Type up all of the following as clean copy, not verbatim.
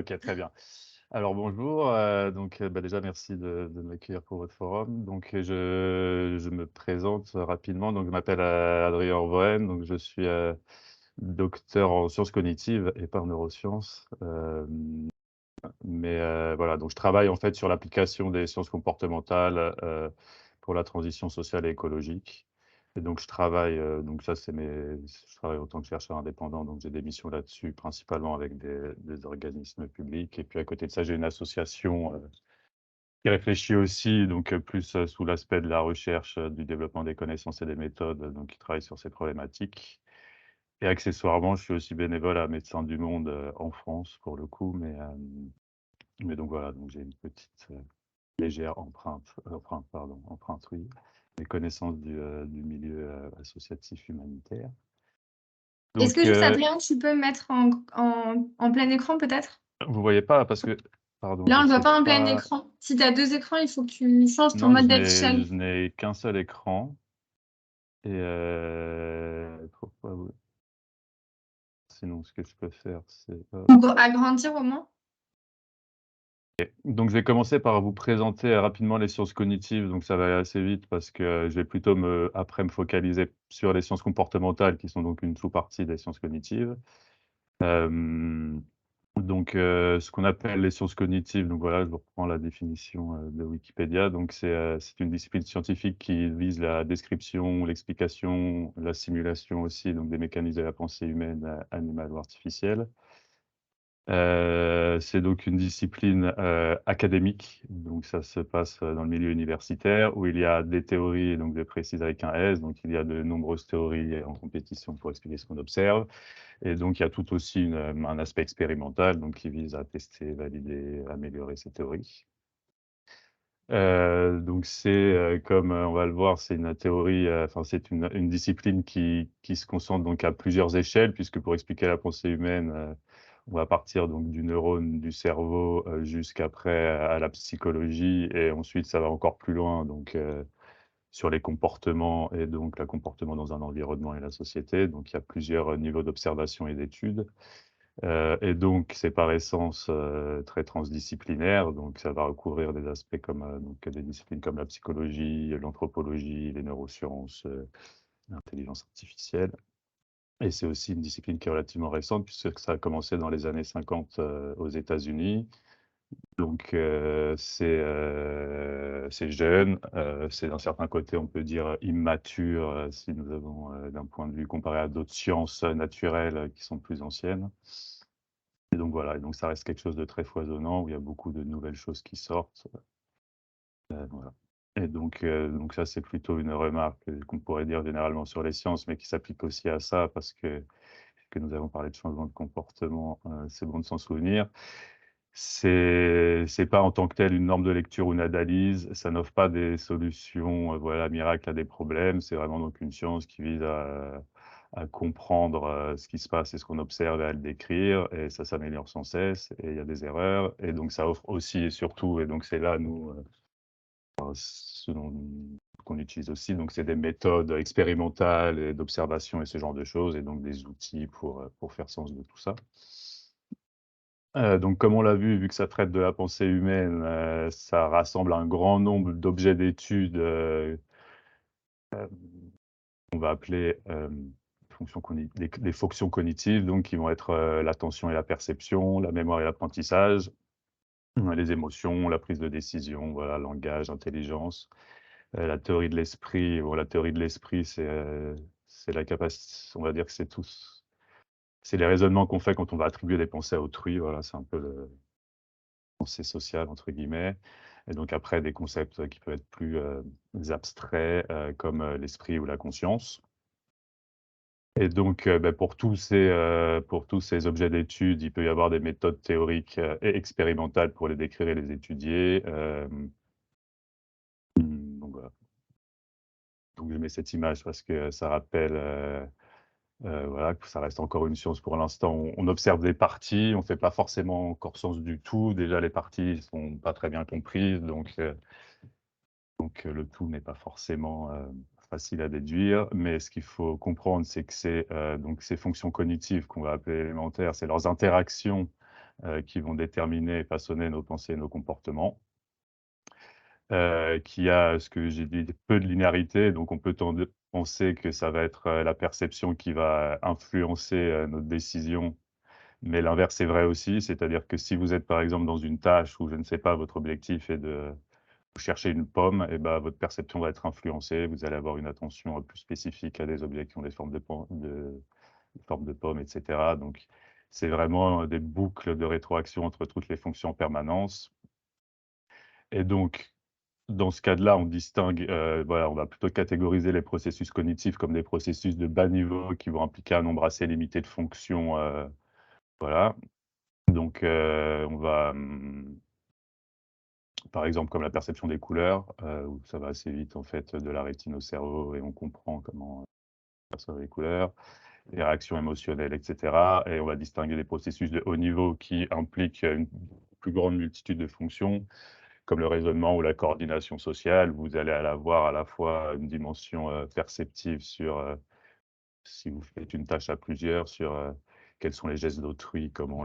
OK, très bien. Alors bonjour, déjà merci de m'accueillir pour votre forum. Je me présente rapidement, donc je m'appelle, Adrien Orvoen, donc je suis, docteur en sciences cognitives et pas en neurosciences, voilà, donc je travaille en fait sur l'application des sciences comportementales, pour la transition sociale et écologique. Et donc je travaille, donc ça c'est mes je travaille en tant que chercheur indépendant, donc j'ai des missions là-dessus, principalement avec des organismes publics. Et puis à côté de ça, j'ai une association, qui réfléchit aussi, donc plus, sous l'aspect de la recherche, du développement des connaissances et des méthodes, donc qui travaille sur ces problématiques. Et accessoirement, je suis aussi bénévole à Médecins du Monde, en France pour le coup, mais donc voilà, donc j'ai une petite, légère empreinte, oui, des connaissances du milieu, associatif humanitaire. Est-ce Donc que juste, Adrien, tu peux mettre en plein écran peut-être? vous voyez pas parce que pardon, Là, je on ne voit sais pas en plein pas. écran. Si tu as 2 écrans, il faut que tu changes ton Non, mode d'affichage. je n'ai qu'un seul écran et pourquoi vous sinon ce que je peux faire, c'est hop. Ou agrandir au moins. Donc je vais commencer par vous présenter rapidement les sciences cognitives, donc ça va aller assez vite parce que je vais plutôt me focaliser sur les sciences comportementales qui sont donc une sous-partie des sciences cognitives. Hem, ce qu'on appelle les sciences cognitives, donc voilà, je vous reprends la définition, de Wikipédia. C'est une discipline scientifique qui vise la description, l'explication, la simulation aussi, donc des mécanismes de la pensée humaine, animale ou artificielle. C'est donc une discipline, académique, donc ça se passe, dans le milieu universitaire où il y a des théories, donc je précise avec un S, donc il y a de nombreuses théories en compétition pour expliquer ce qu'on observe. Et donc il y a tout aussi un aspect expérimental, donc qui vise à tester, valider, améliorer ces théories. Comme, on va le voir, c'est une théorie, enfin c'est une discipline qui se concentre donc à plusieurs échelles puisque pour expliquer la pensée humaine, on va partir donc du neurone du cerveau, jusqu'après à la psychologie et ensuite ça va encore plus loin sur les comportements et donc le comportement dans un environnement et la société. Donc il y a plusieurs, niveaux d'observation et d'études. Et donc c'est par essence, très transdisciplinaire, donc ça va recouvrir des aspects comme, des disciplines comme la psychologie, l'anthropologie, les neurosciences, l'intelligence artificielle. Et c'est aussi une discipline qui est relativement récente puisque ça a commencé dans les années 50, aux États-Unis. C'est jeune, c'est d'un certain côté, on peut dire, immature, si nous avons, d'un point de vue comparé à d'autres sciences, naturelles, qui sont plus anciennes. Et donc voilà, et donc ça reste quelque chose de très foisonnant où il y a beaucoup de nouvelles choses qui sortent, voilà. Et donc ça, c'est plutôt une remarque, qu'on pourrait dire généralement sur les sciences, mais qui s'applique aussi à ça parce que nous avons parlé de changement de comportement, c'est bon de s'en souvenir. C'est pas en tant que tel une norme de lecture ou une analyse, ça n'offre pas des solutions, voilà, miracles à des problèmes. C'est vraiment donc une science qui vise à comprendre, ce qui se passe et ce qu'on observe et à le décrire et ça s'améliore sans cesse et il y a des erreurs et donc ça offre aussi et surtout et donc c'est là nous, ce qu'on utilise aussi, donc c'est des méthodes expérimentales et d'observation et ce genre de choses et donc des outils pour faire sens de tout ça. Donc comme on l'a vu que ça traite de la pensée humaine, ça rassemble un grand nombre d'objets d'études, qu'on va appeler, des fonctions cognitives, donc qui vont être, l'attention et la perception, la mémoire et l'apprentissage, les émotions, la prise de décision, voilà, langage, intelligence. La théorie de l'esprit, bon la théorie de l'esprit, c'est la capacité, on va dire que c'est les raisonnements qu'on fait quand on va attribuer des pensées à autrui, voilà, c'est un peu le «pensée sociale» entre guillemets et donc après des concepts, qui peuvent être plus, abstraits, comme, l'esprit ou la conscience et donc pour tous ces objets d'étude, il peut y avoir des méthodes théoriques, et expérimentales pour les décrire et les étudier, donc voilà. Donc je mets cette image parce que ça rappelle, voilà, que ça reste encore une science pour l'instant. On observe des parties, on ne fait pas forcément encore sens du tout. Déjà, les parties sont pas très bien comprises, le tout n'est pas forcément, facile à déduire. Mais ce qu'il faut comprendre, c'est que donc ces fonctions cognitives qu'on va appeler élémentaires, c'est leurs interactions, qui vont déterminer et façonner nos pensées et nos comportements. Qui a, ce que j'ai dit, peu de linéarité, donc on peut penser que ça va être, la perception qui va influencer, notre décision, mais l'inverse est vrai aussi. C'est-à-dire que si vous êtes, par exemple, dans une tâche où, je ne sais pas, votre objectif est de chercher une pomme et ben, votre perception va être influencée. Vous allez avoir une attention, plus spécifique à des objets qui ont des formes de pommes et cetera. Donc c'est vraiment, des boucles de rétroaction entre toutes les fonctions en permanence et donc dans ce cas-là, on distingue, voilà, on va plutôt catégoriser les processus cognitifs comme des processus de bas niveau qui vont impliquer un nombre assez limité de fonctions, voilà. Donc, on va, par exemple, comme la perception des couleurs, où ça va assez vite en fait de la rétine au cerveau et on comprend comment percevoir les couleurs, les réactions émotionnelles et cetera et on va distinguer les processus de haut niveau qui impliquent une plus grande multitude de fonctions comme le raisonnement ou la coordination sociale, vous allez avoir à la fois une dimension, perceptive sur, si vous faites une tâche à plusieurs, sur, quels sont les gestes d'autrui, comment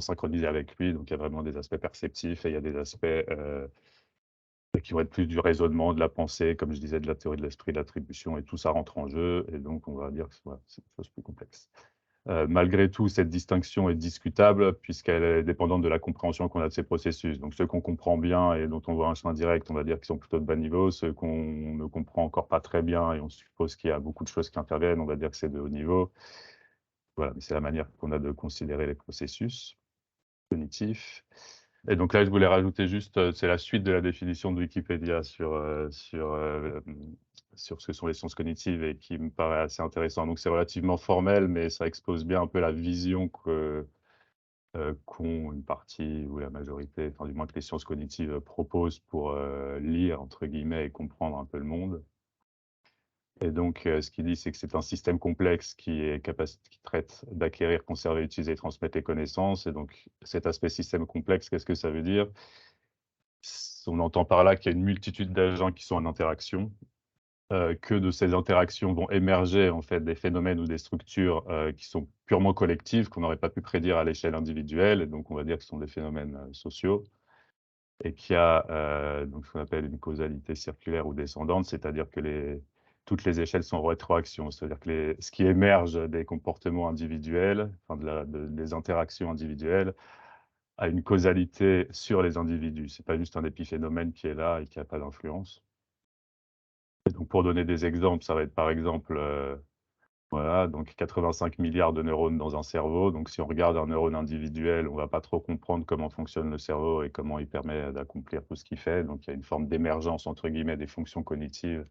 synchroniser avec lui. Donc il y a vraiment des aspects perceptifs et il y a des aspects, qui vont être plus du raisonnement, de la pensée, comme je disais, de la théorie de l'esprit, de l'attribution et tout ça rentre en jeu et donc on va dire que voilà, c'est une chose plus complexe. Malgré tout, cette distinction est discutable puisqu'elle est dépendante de la compréhension qu'on a de ces processus. Donc ceux qu'on comprend bien et dont on voit un chemin direct, on va dire qu'ils sont plutôt de bas niveau. Ceux qu'on ne comprend encore pas très bien et on suppose qu'il y a beaucoup de choses qui interviennent, on va dire que c'est de haut niveau. Voilà, mais c'est la manière qu'on a de considérer les processus cognitifs. Et donc là, je voulais rajouter juste, c'est la suite de la définition de Wikipédia sur ce que sont les sciences cognitives et qui me paraît assez intéressant. Donc c'est relativement formel, mais ça expose bien un peu la vision qu'ont une partie ou la majorité, enfin du moins que les sciences cognitives proposent pour, «lire» entre guillemets et comprendre un peu le monde. Et donc, ce qu'il dit, c'est que c'est un système complexe qui traite d'acquérir, conserver, utiliser et transmettre les connaissances et donc cet aspect système complexe, qu'est-ce que ça veut dire? On entend par là qu'il y a une multitude d'agents qui sont en interaction, que de ces interactions vont émerger en fait des phénomènes ou des structures, qui sont purement collectives, qu'on n'aurait pas pu prédire à l'échelle individuelle et donc on va dire que ce sont des phénomènes, sociaux et qu'il y a, donc ce qu'on appelle une causalité circulaire ou descendante, c'est-à-dire que toutes les échelles sont en rétroaction. C'est-à-dire que ce qui émerge des comportements individuels, enfin des interactions individuelles, a une causalité sur les individus. C'est pas juste un épiphénomène qui est là et qui a pas d'influence. Et donc pour donner des exemples, ça va être par exemple, voilà, donc 85 milliards de neurones dans un cerveau. Donc si on regarde un neurone individuel, on va pas trop comprendre comment fonctionne le cerveau et comment il permet d'accomplir tout ce qu'il fait. Donc il y a une forme «d'émergence» entre guillemets des fonctions cognitives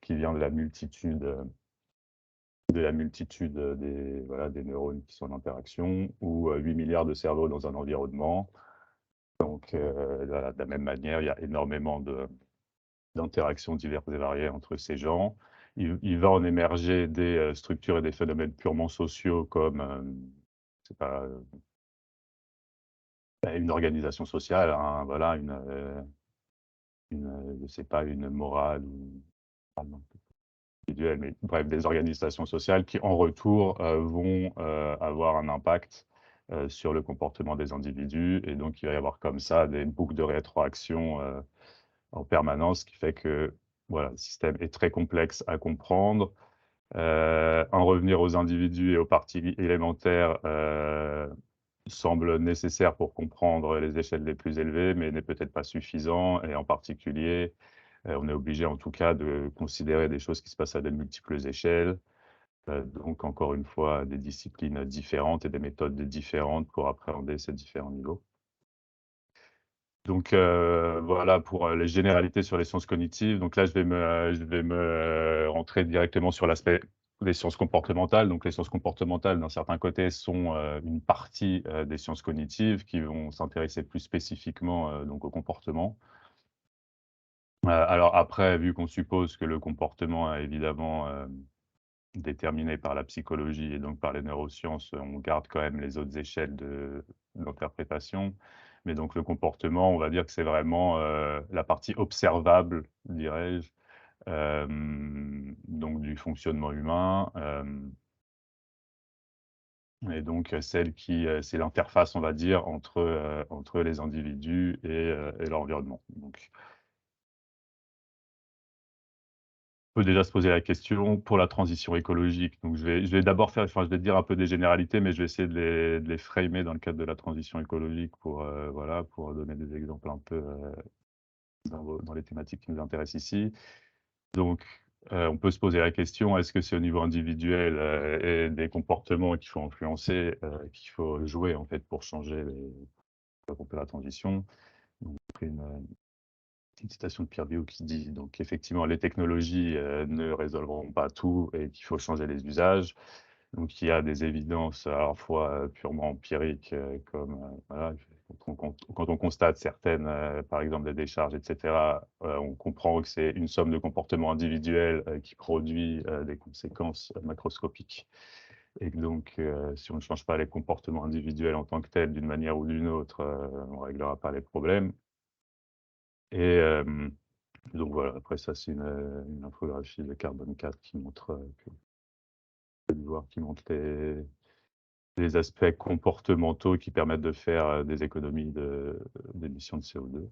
qui vient de la multitude, voilà, des neurones qui sont en interaction ou 8 milliards de cerveaux dans un environnement. Donc voilà, de la même manière, il y a énormément d'interactions diverses et variées entre ces gens. Il va en émerger des, structures et des phénomènes purement sociaux comme, je sais pas, bah, une organisation sociale, voilà, je sais pas, une morale ou pardon, individuelle, mais bref, des organisations sociales qui, en retour, vont, avoir un impact, sur le comportement des individus et donc il va y avoir comme ça des boucles de rétroaction, en permanence, ce qui fait que, voilà, le système est très complexe à comprendre. En revenir aux individus et aux parties élémentaires, semble nécessaire pour comprendre les échelles les plus élevées, mais n'est peut-être pas suffisant et en particulier, on est obligé en tout cas de considérer des choses qui se passent à de multiples échelles, donc encore une fois des disciplines différentes et des méthodes différentes pour appréhender ces différents niveaux. Donc voilà pour, les généralités sur les sciences cognitives. Donc là, je vais me rentrer directement sur l'aspect des sciences comportementales. Donc les sciences comportementales, d'un certain côté, sont, une partie, des sciences cognitives qui vont s'intéresser plus spécifiquement, donc au comportement. Alors après, vu qu'on suppose que le comportement est évidemment, déterminé par la psychologie et donc par les neurosciences, on garde quand même les autres échelles d'interprétation. Mais donc le comportement, on va dire que c'est vraiment, la partie observable, dirais-je, donc du fonctionnement humain, et donc celle qui, c'est l'interface, on va dire, entre les individus et l'environnement. Donc on peut déjà se poser la question pour la transition écologique. Donc je vais d'abord faire, enfin, je vais te dire un peu des généralités, mais je vais essayer de les framer dans le cadre de la transition écologique pour, voilà, pour donner des exemples un peu, dans les thématiques qui nous intéressent ici. Donc, on peut se poser la question, est-ce que c'est au niveau individuel, et des comportements qu'il faut influencer, qu'il faut jouer en fait pour changer un peu la transition? Donc une citation de Pierre Biot qui dit donc effectivement les technologies, ne résolveront pas tout et qu'il faut changer les usages. Donc il y a des évidences à la fois, purement empiriques, comme, voilà, quand on constate certaines, par exemple des décharges et cetera, on comprend que c'est une somme de comportements individuels, qui produit, des conséquences macroscopiques et que donc, si on ne change pas les comportements individuels en tant que tels d'une manière ou d'une autre, on ne réglera pas les problèmes et donc voilà, après ça, c'est une infographie de Carbone 4 qui montre, qui montre les aspects comportementaux qui permettent de faire, des économies d'émissions de CO2.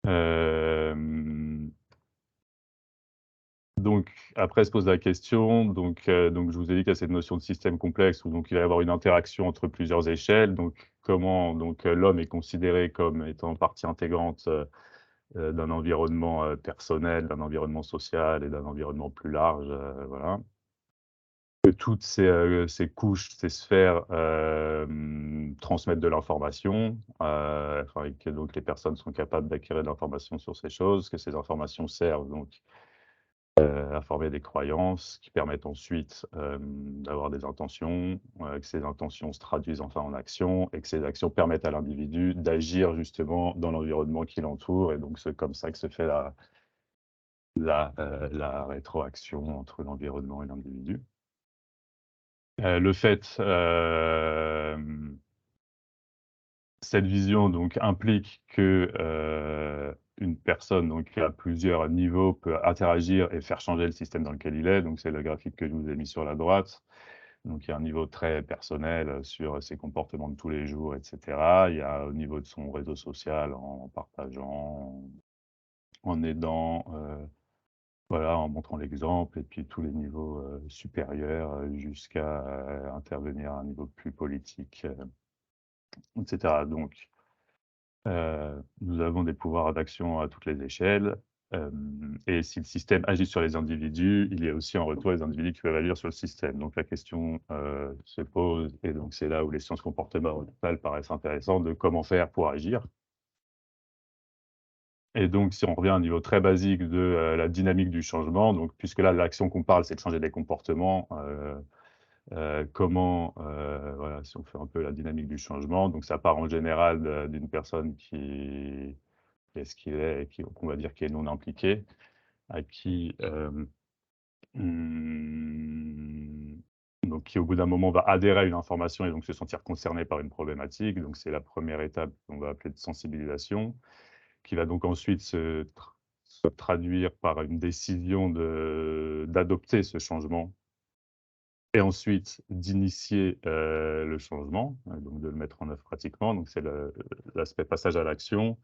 Hem, donc après se pose la question, donc je vous ai dit qu'il y a cette notion de système complexe où donc il va y avoir une interaction entre plusieurs échelles. Donc comment donc l'homme est considéré comme étant partie intégrante, d'un environnement, personnel, d'un environnement social et d'un environnement plus large, voilà. Que toutes ces couches, ces sphères, transmettent de l'information, enfin, et que donc les personnes sont capables d'acquérir de l'information sur ces choses, que ces informations servent donc, à former des croyances qui permettent ensuite, d'avoir des intentions, que ces intentions se traduisent enfin en actions et que ces actions permettent à l'individu d'agir justement dans l'environnement qui l'entoure et donc c'est comme ça que se fait la rétroaction entre l'environnement et l'individu. Le fait, cette vision donc implique que, une personne donc à plusieurs niveaux peut interagir et faire changer le système dans lequel il est. Donc c'est le graphique que je vous ai mis sur la droite. Donc il y a un niveau très personnel, sur ses comportements de tous les jours et cetera. Il y a au niveau de son réseau social en partageant, en aidant, voilà, en montrant l'exemple et puis tous les niveaux, supérieurs, jusqu'à, intervenir à un niveau plus politique, et cetera. Donc, nous avons des pouvoirs d'action à toutes les échelles, et si le système agit sur les individus, il y a aussi en retour les individus qui peuvent agir sur le système. Donc la question, se pose et donc c'est là où les sciences comportementales paraissent intéressantes de comment faire pour agir. Et donc si on revient à un niveau très basique de, la dynamique du changement, donc puisque là l'action qu'on parle, c'est de changer des comportements, comment, voilà, si on fait un peu la dynamique du changement, donc ça part en général d'une personne qui est ce qu'il est et qui qu'on va dire qui est non impliqué, à qui, mmh, donc qui au bout d'un moment va adhérer à une information et donc se sentir concerné par une problématique. Donc c'est la première étape qu'on va appeler de sensibilisation, qui va donc ensuite se traduire par une décision d'adopter ce changement et ensuite d'initier, le changement, donc de le mettre en œuvre pratiquement. Donc c'est l'aspect passage à l'action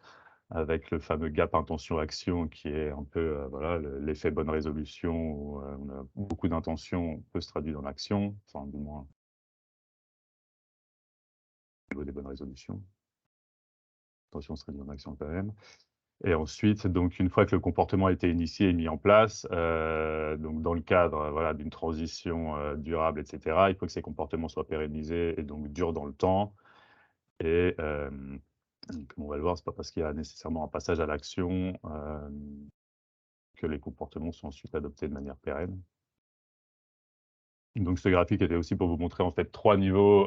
avec le fameux gap intention-action qui est un peu, voilà, l'effet bonne résolution où, on a beaucoup d'intentions, peut se traduire dans l'action, enfin du moins au niveau des bonnes résolutions. L'intention se traduit en action quand même et ensuite, donc une fois que le comportement a été initié et mis en place, donc dans le cadre, voilà, d'une transition, durable et cetera, il faut que ces comportements soient pérennisés et donc durent dans le temps et comme on va le voir, c'est pas parce qu'il y a nécessairement un passage à l'action, que les comportements sont ensuite adoptés de manière pérenne. Donc ce graphique était aussi pour vous montrer en fait 3 niveaux,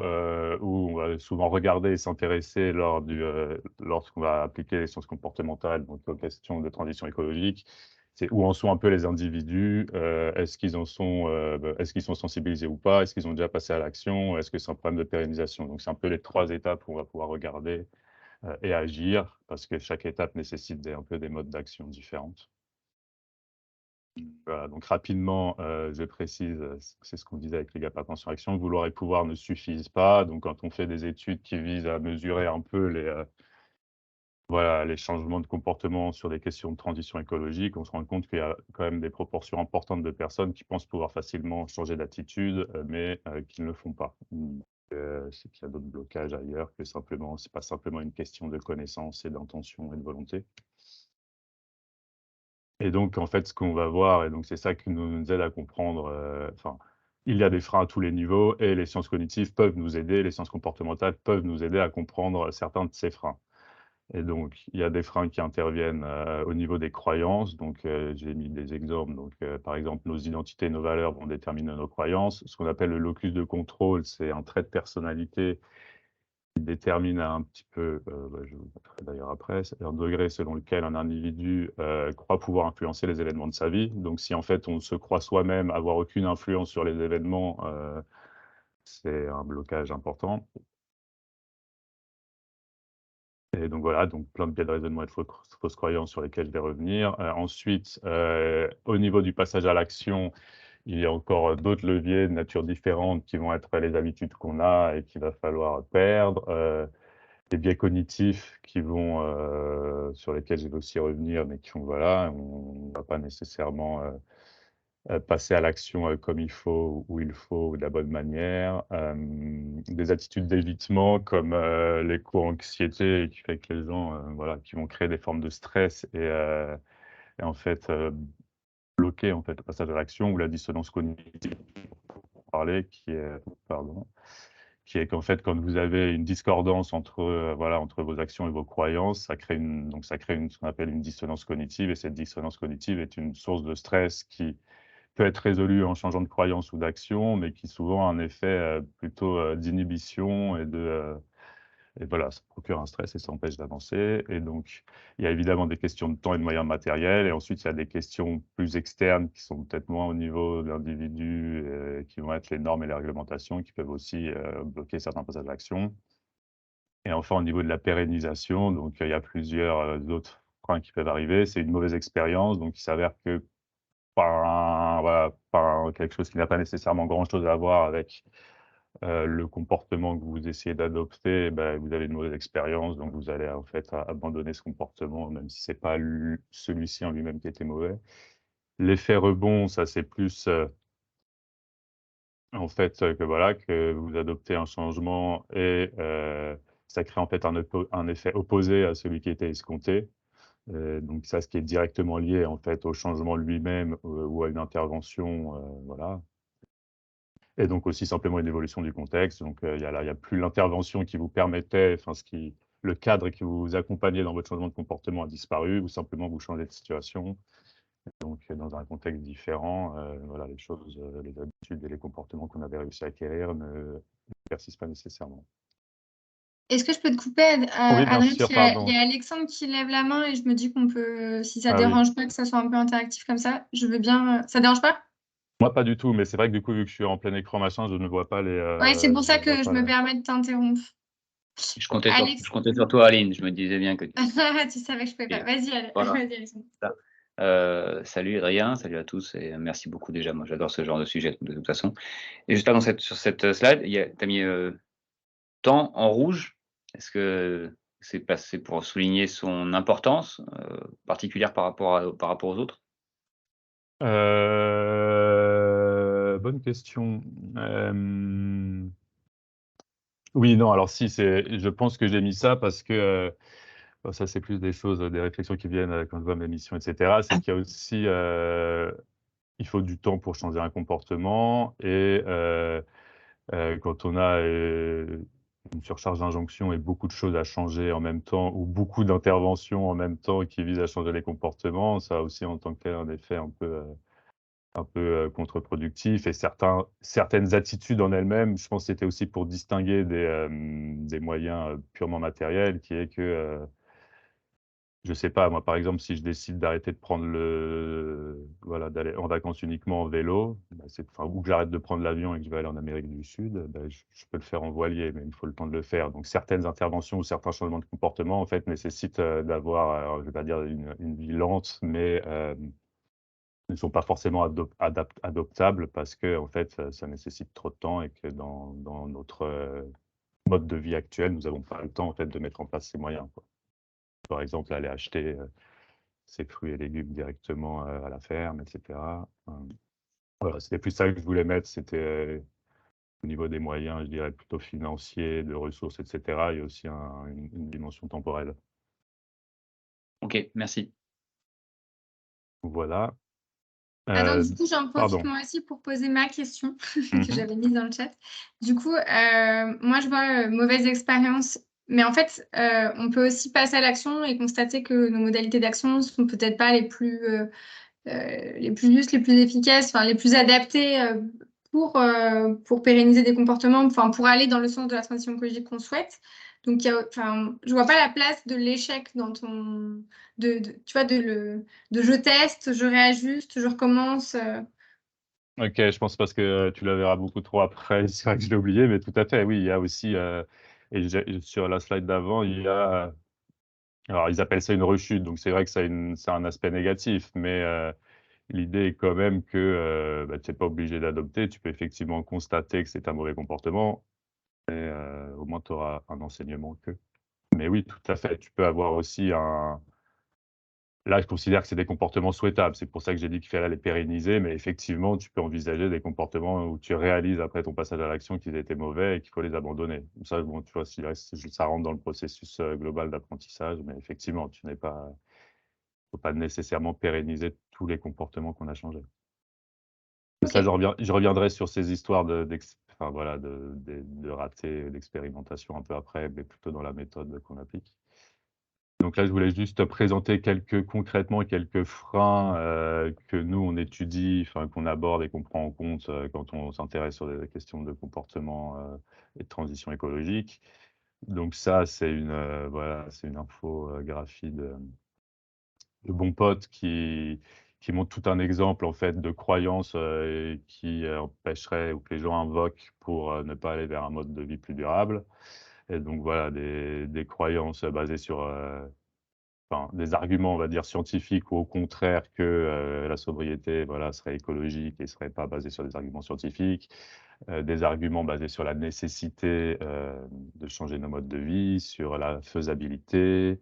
où on va souvent regarder et s'intéresser lorsqu'on va appliquer les sciences comportementales, donc aux questions de transition écologique. C'est où en sont un peu les individus, est-ce qu'ils en sont, est-ce qu'ils sont sensibilisés ou pas? Est-ce qu'ils ont déjà passé à l'action? Est-ce que c'est un problème de pérennisation? Donc c'est un peu les 3 étapes où on va pouvoir regarder, et agir parce que chaque étape nécessite un peu des modes d'action différentes. Voilà, donc rapidement, je précise, c'est ce qu'on disait avec les gaps attention-action, vouloir et pouvoir ne suffisent pas. Donc quand on fait des études qui visent à mesurer un peu voilà, les changements de comportement sur des questions de transition écologique, on se rend compte qu'il y a quand même des proportions importantes de personnes qui pensent pouvoir facilement changer d'attitude, mais qui ne le font pas. C'est qu'il y a d'autres blocages ailleurs, que simplement c'est pas simplement une question de connaissance et d'intention et de volonté. Et donc en fait, ce qu'on va voir et donc c'est ça qui nous aide à comprendre, enfin, il y a des freins à tous les niveaux et les sciences cognitives peuvent nous aider, les sciences comportementales peuvent nous aider à comprendre certains de ces freins. Et donc, il y a des freins qui interviennent, au niveau des croyances. Donc, j'ai mis des exemples. Donc, par exemple, nos identités, nos valeurs vont déterminer nos croyances. Ce qu'on appelle le locus de contrôle, c'est un trait de personnalité qui détermine un petit peu, je vous montrerai d'ailleurs après, c'est un degré selon lequel un individu, croit pouvoir influencer les événements de sa vie. Donc si en fait on se croit soi-même avoir aucune influence sur les événements, c'est un blocage important. Et donc voilà, donc plein de biais de raisonnement et de fausses croyances sur lesquelles je vais revenir. Ensuite, au niveau du passage à l'action, il y a encore, d'autres leviers de nature différente qui vont être les habitudes qu'on a et qu'il va falloir perdre, des biais cognitifs qui vont, sur lesquels je vais aussi revenir, mais qui font voilà, on ne va pas nécessairement, passer à l'action, comme il faut, où il faut, ou de la bonne manière. Des attitudes d'évitement comme, l'éco-anxiété qui fait que les gens, voilà, qui vont créer des formes de stress et en fait, bloquer en fait le passage à l'action ou la dissonance cognitive pour parler qui est pardon, qui est qu'en fait quand vous avez une discordance entre, voilà, entre vos actions et vos croyances, ça crée une ce qu'on appelle une dissonance cognitive et cette dissonance cognitive est une source de stress qui peut être résolu en changeant de croyance ou d'action, mais qui souvent a un effet, plutôt, d'inhibition et voilà, ça procure un stress et ça empêche d'avancer et donc il y a évidemment des questions de temps et de moyens matériels et ensuite il y a des questions plus externes qui sont peut-être moins au niveau de l'individu, qui vont être les normes et les réglementations qui peuvent aussi, bloquer certains passages à l'action et enfin au niveau de la pérennisation, donc il y a plusieurs, autres freins qui peuvent arriver. C'est une mauvaise expérience, donc il s'avère que par voilà, par quelque chose qui n'a pas nécessairement grand-chose à voir avec, le comportement que vous essayez d'adopter, bah, vous avez une mauvaise expérience, donc vous allez en fait abandonner ce comportement, même si c'est pas celui-ci en lui-même qui était mauvais. L'effet rebond, ça c'est plus, en fait, que voilà, que vous adoptez un changement et ça crée en fait un effet opposé à celui qui était escompté. Donc ça, ce qui est directement lié en fait au changement lui-même, ou à une intervention, voilà. Et donc aussi simplement une évolution du contexte. Donc il y a plus l'intervention qui vous permettait, enfin le cadre qui vous accompagnait dans votre changement de comportement a disparu ou simplement vous changez de situation. Donc dans un contexte différent, voilà, les choses, les habitudes et les comportements qu'on avait réussi à acquérir ne persistent pas nécessairement. Est-ce que je peux te couper, Oui, bien Adrien? sûr, Il pardon. y a Alexandre qui lève la main et je me dis qu'on peut, si ça Ah oui. dérange pas que ça soit un peu interactif comme ça, je veux bien, ça dérange pas? Moi, pas du tout, mais c'est vrai que du coup, vu que je suis en plein écran machin, je ne vois pas Ouais, c'est pour je ça ne vois que je pas me la permets de t'interrompre. Je Alex, comptais sur toi, Aline. Je me disais bien que tu savais que je pouvais pas. et Vas-y, voilà, vas-y, Alexandre. ça. Salut Adrien, salut à tous et merci beaucoup déjà. Moi, j'adore ce genre de sujet de toute façon. Et juste là, sur cette slide, tu as mis, temps en rouge. Est-ce que c'est pour souligner son importance, particulière par rapport aux autres? Bonne question. Oui, non, alors si, je pense que j'ai mis ça parce que, bon ça c'est plus des choses, des réflexions qui viennent, quand je vois mes missions et cetera. C'est qu'il y a aussi, il faut du temps pour changer un comportement et quand on a, une surcharge d'injonctions et beaucoup de choses à changer en même temps ou beaucoup d'interventions en même temps qui visent à changer les comportements, ça a aussi en tant que tel un effet un peu, contre-productif et certaines attitudes en elles-mêmes, je pense que c'était aussi pour distinguer des moyens, purement matériels qui est que, je sais pas moi, par exemple, si je décide d'arrêter de prendre voilà, d'aller en vacances uniquement en vélo, bah, ou que j'arrête de prendre l'avion et que je vais aller en Amérique du Sud, bah, je peux le faire en voilier, mais il faut le temps de le faire. Donc certaines interventions ou certains changements de comportement, en fait, nécessitent, d'avoir, alors je vais pas dire une vie lente, mais ne sont pas forcément adoptables parce que en fait, ça nécessite trop de temps et que dans notre mode de vie actuel, nous n'avons pas le temps en fait de mettre en place ces moyens, quoi. Par exemple, aller acheter ses fruits et légumes directement à la ferme, et cetera. Voilà, c'était plus ça que je voulais mettre, c'était au niveau des moyens, je dirais plutôt financiers, de ressources, et cetera. Il y a aussi une dimension temporelle. OK, merci. Voilà. Attends, du coup, j'en profite Pardon. moi aussi pour poser ma question que Mmh. j'avais mise dans le chat. Du coup, moi, je vois, mauvaise expérience, mais en fait, on peut aussi passer à l'action et constater que nos modalités d'action sont peut-être pas les plus justes, les plus efficaces, enfin les plus adaptées, pour pérenniser des comportements, enfin pour aller dans le sens de la transition écologique qu'on souhaite. Donc enfin, je vois pas la place de l'échec dans ton tu vois, de je teste, je réajuste, je recommence. OK, je pense parce que tu la verras beaucoup trop après. C'est vrai que je l'ai oublié, mais tout à fait, oui, il y a aussi, et sur la slide d'avant, il y a, alors ils appellent ça une rechute, donc c'est vrai que ça a un aspect négatif, mais l'idée est quand même que, bah, tu es pas obligé d'adopter. Tu peux effectivement constater que c'est un mauvais comportement et au moins tu auras un enseignement que. Mais oui, tout à fait, tu peux avoir aussi un. Là, je considère que c'est des comportements souhaitables. C'est pour ça que j'ai dit qu'il fallait les pérenniser, mais effectivement, tu peux envisager des comportements où tu réalises après ton passage à l'action qu'ils étaient mauvais et qu'il faut les abandonner. Ça, bon, tu vois, ça rentre dans le processus global d'apprentissage, mais effectivement, faut pas nécessairement pérenniser tous les comportements qu'on a changés. Ça, Ok. je reviendrai sur ces histoires enfin, voilà, de ratés, d'expérimentation un peu après, mais plutôt dans la méthode qu'on applique. Donc là, je voulais juste présenter concrètement quelques freins, que nous on étudie, enfin qu'on aborde et qu'on prend en compte, quand on s'intéresse sur des questions de comportement, et de transition écologique. Donc ça, c'est voilà, c'est une infographie de bons potes qui montre tout un exemple en fait de croyances, qui empêcheraient ou que les gens invoquent pour, ne pas aller vers un mode de vie plus durable. Et donc voilà, des croyances basées sur, enfin, des arguments, on va dire, scientifiques ou au contraire que, la sobriété, voilà, serait écologique et serait pas basée sur des arguments scientifiques. Des arguments basés sur la nécessité, de changer nos modes de vie, sur la faisabilité,